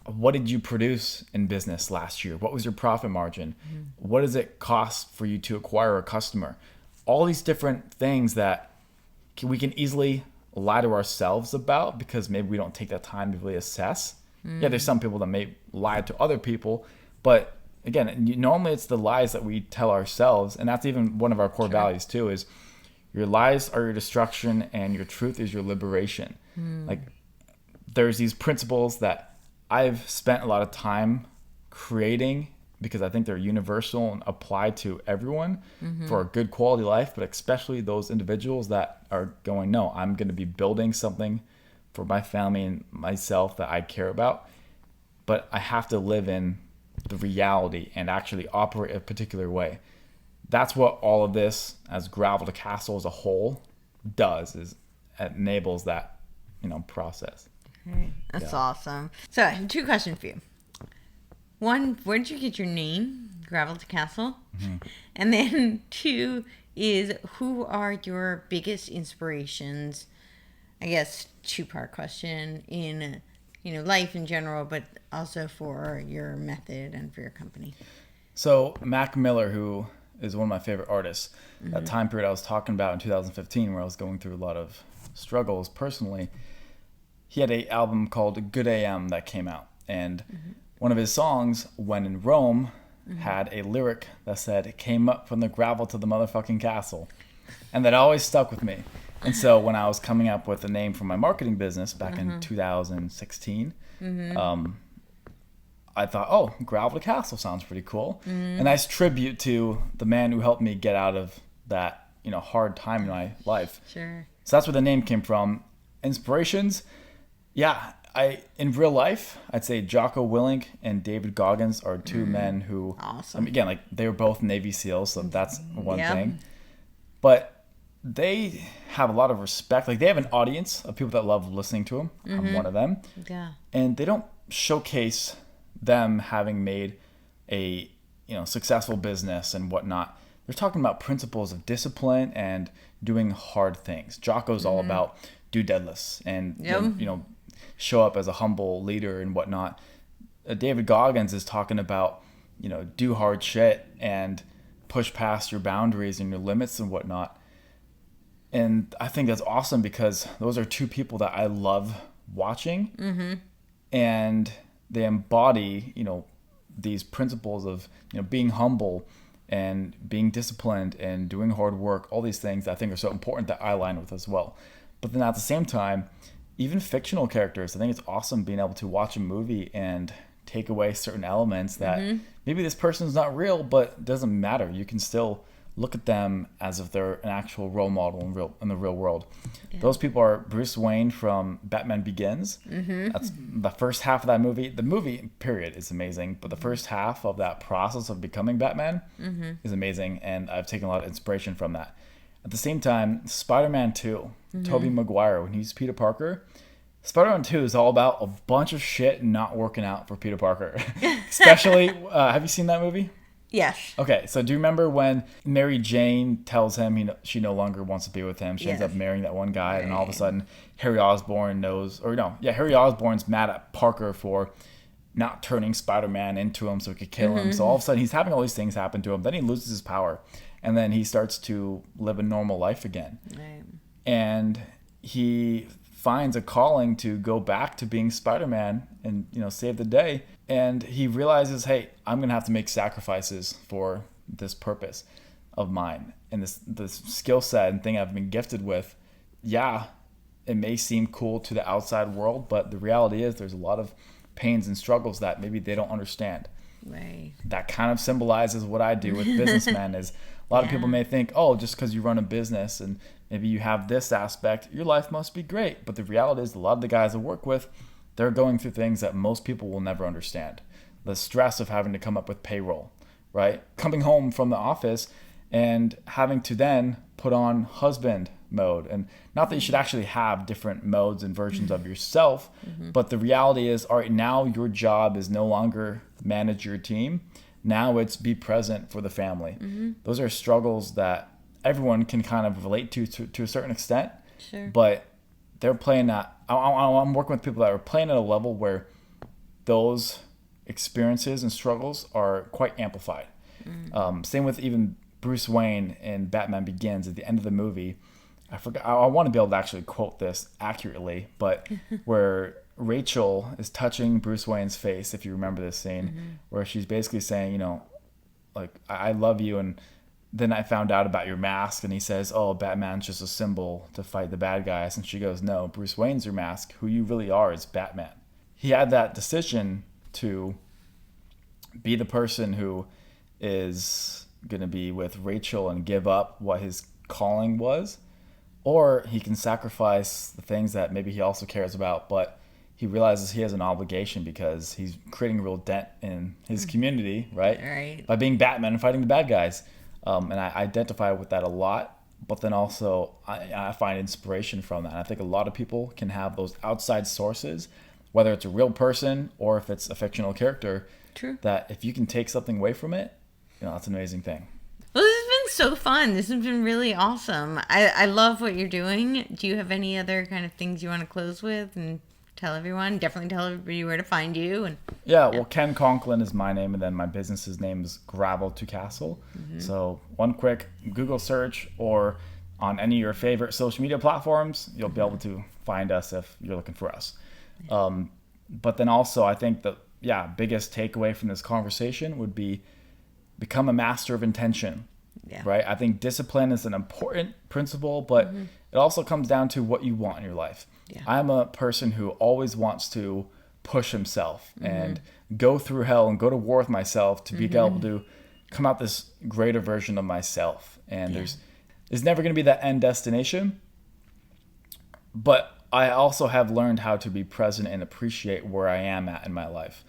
What did you produce in business last year? What was your profit margin? What does it cost for you to acquire a customer? All these different things that we can easily lie to ourselves about because maybe we don't take that time to really assess. Yeah, there's some people that may lie to other people, but again, normally it's the lies that we tell ourselves, and that's even one of our core values too, is your lies are your destruction and your truth is your liberation. Like there's these principles that I've spent a lot of time creating because I think they're universal and apply to everyone for a good quality life, but especially those individuals that are going, no, I'm going to be building something for my family and myself that I care about, but I have to live in the reality and actually operate a particular way. That's what all of this, as Gravel to Castle as a whole, does, is it enables that, process. Right. That's awesome. So I have 2 questions for you. One, where did you get your name, Gravel to Castle? And then 2 is, who are your biggest inspirations? I guess 2-part question in, life in general, but also for your method and for your company. So Mac Miller, who is one of my favorite artists, that time period I was talking about in 2015 where I was going through a lot of struggles personally, he had an album called Good AM that came out. And one of his songs, When in Rome, had a lyric that said, came up from the gravel to the motherfucking castle. And that always stuck with me. And so when I was coming up with a name for my marketing business back in 2016, I thought, oh, Gravel to Castle sounds pretty cool. A nice tribute to the man who helped me get out of that, hard time in my life. Sure. So that's where the name came from. Inspirations, in real life, I'd say Jocko Willick and David Goggins are 2 men who, Awesome. Again, they were both Navy SEALs, so that's one thing. But they have a lot of respect. Like, they have an audience of people that love listening to them. I'm one of them. Yeah. And they don't showcase them having made a successful business and whatnot. They're talking about principles of discipline and doing hard things. Jocko's all about do deadlifts and show up as a humble leader and whatnot. David Goggins is talking about do hard shit and push past your boundaries and your limits and whatnot. And I think that's awesome because those are 2 people that I love watching, and they embody these principles of being humble and being disciplined and doing hard work. All these things I think are so important that I align with as well. But then at the same time, even fictional characters, I think it's awesome being able to watch a movie and take away certain elements that maybe this person's not real, but it doesn't matter. You can still look at them as if they're an actual role model in the real world. Yeah. Those people are Bruce Wayne from Batman Begins. That's the first half of that movie. The movie, period, is amazing, but the first half of that process of becoming Batman is amazing, and I've taken a lot of inspiration from that. At the same time, Spider-Man 2, Tobey Maguire, when he's Peter Parker, Spider-Man 2 is all about a bunch of shit not working out for Peter Parker. Especially, have you seen that movie? Yes. Okay, so do you remember when Mary Jane tells him she no longer wants to be with him? She ends up marrying that one guy, and all of a sudden Harry Osborn Harry Osborn's mad at Parker for not turning Spider-Man into him so he could kill him. So all of a sudden he's having all these things happen to him. Then he loses his power, and then he starts to live a normal life again. Right. And he finds a calling to go back to being Spider-Man and save the day. And he realizes, hey, I'm gonna have to make sacrifices for this purpose. of mine and this skill set and thing I've been gifted with. Yeah, it may seem cool to the outside world, but the reality is there's a lot of pains and struggles that maybe they don't understand. Right. That kind of symbolizes what I do with businessmen. Is a lot of people may think, oh, just because you run a business and maybe you have this aspect, your life must be great. But the reality is a lot of the guys I work with, they're going through things that most people will never understand. The stress of having to come up with payroll, right? Coming home from the office and having to then put on husband mode. And not that you should actually have different modes and versions of yourself, but the reality is, all right, now your job is no longer manage your team. Now it's be present for the family. Those are struggles that everyone can kind of relate to a certain extent. Sure. But they're playing at, I'm working with people that are playing at a level where those experiences and struggles are quite amplified. Same with even Bruce Wayne in Batman Begins at the end of the movie. I forgot. I want to be able to actually quote this accurately, but where Rachel is touching Bruce Wayne's face, if you remember this scene, where she's basically saying, you know, like, I love you, and then I found out about your mask, and he says, oh, Batman's just a symbol to fight the bad guys, and she goes, no, Bruce Wayne's your mask. Who you really are is Batman. He had that decision to be the person who is going to be with Rachel and give up what his calling was, or he can sacrifice the things that maybe he also cares about, but he realizes he has an obligation because he's creating a real dent in his community, right? By being Batman and fighting the bad guys. And I identify with that a lot, but then also I find inspiration from that. And I think a lot of people can have those outside sources, whether it's a real person or if it's a fictional character. True. That if you can take something away from it, you know, that's an amazing thing. Well, this has been so fun. This has been really awesome. I love what you're doing. Do you have any other kind of things you want to close with and tell everyone? Definitely tell everybody where to find you. And well, Ken Conklin is my name, and then my business's name is Gravel to Castle. So one quick Google search or on any of your favorite social media platforms, you'll be able to find us if you're looking for us. But then also, I think the biggest takeaway from this conversation would be become a master of intention. Right? I think discipline is an important principle, but it also comes down to what you want in your life. I'm a person who always wants to push himself and go through hell and go to war with myself to be able to come out this greater version of myself. And there's never going to be that end destination, but I also have learned how to be present and appreciate where I am at in my life.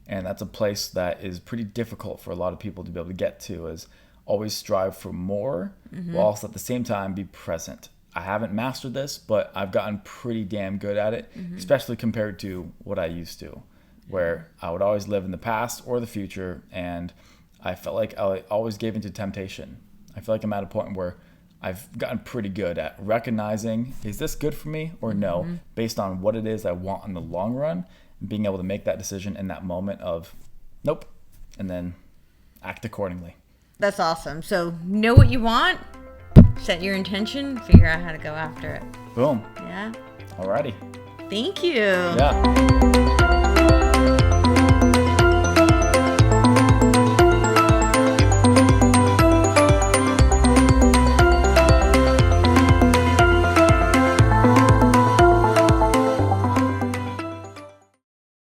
And that's a place that is pretty difficult for a lot of people to be able to get to, is always strive for more, while also at the same time be present. I haven't mastered this, but I've gotten pretty damn good at it, especially compared to what I used to, where I would always live in the past or the future, and I felt like I always gave into temptation. I feel like I'm at a point where I've gotten pretty good at recognizing, is this good for me or no, based on what it is I want in the long run, and being able to make that decision in that moment of nope, and then act accordingly. That's awesome. So know what you want, set your intention, figure out how to go after it. Boom. Yeah. Alrighty. Thank you. Yeah.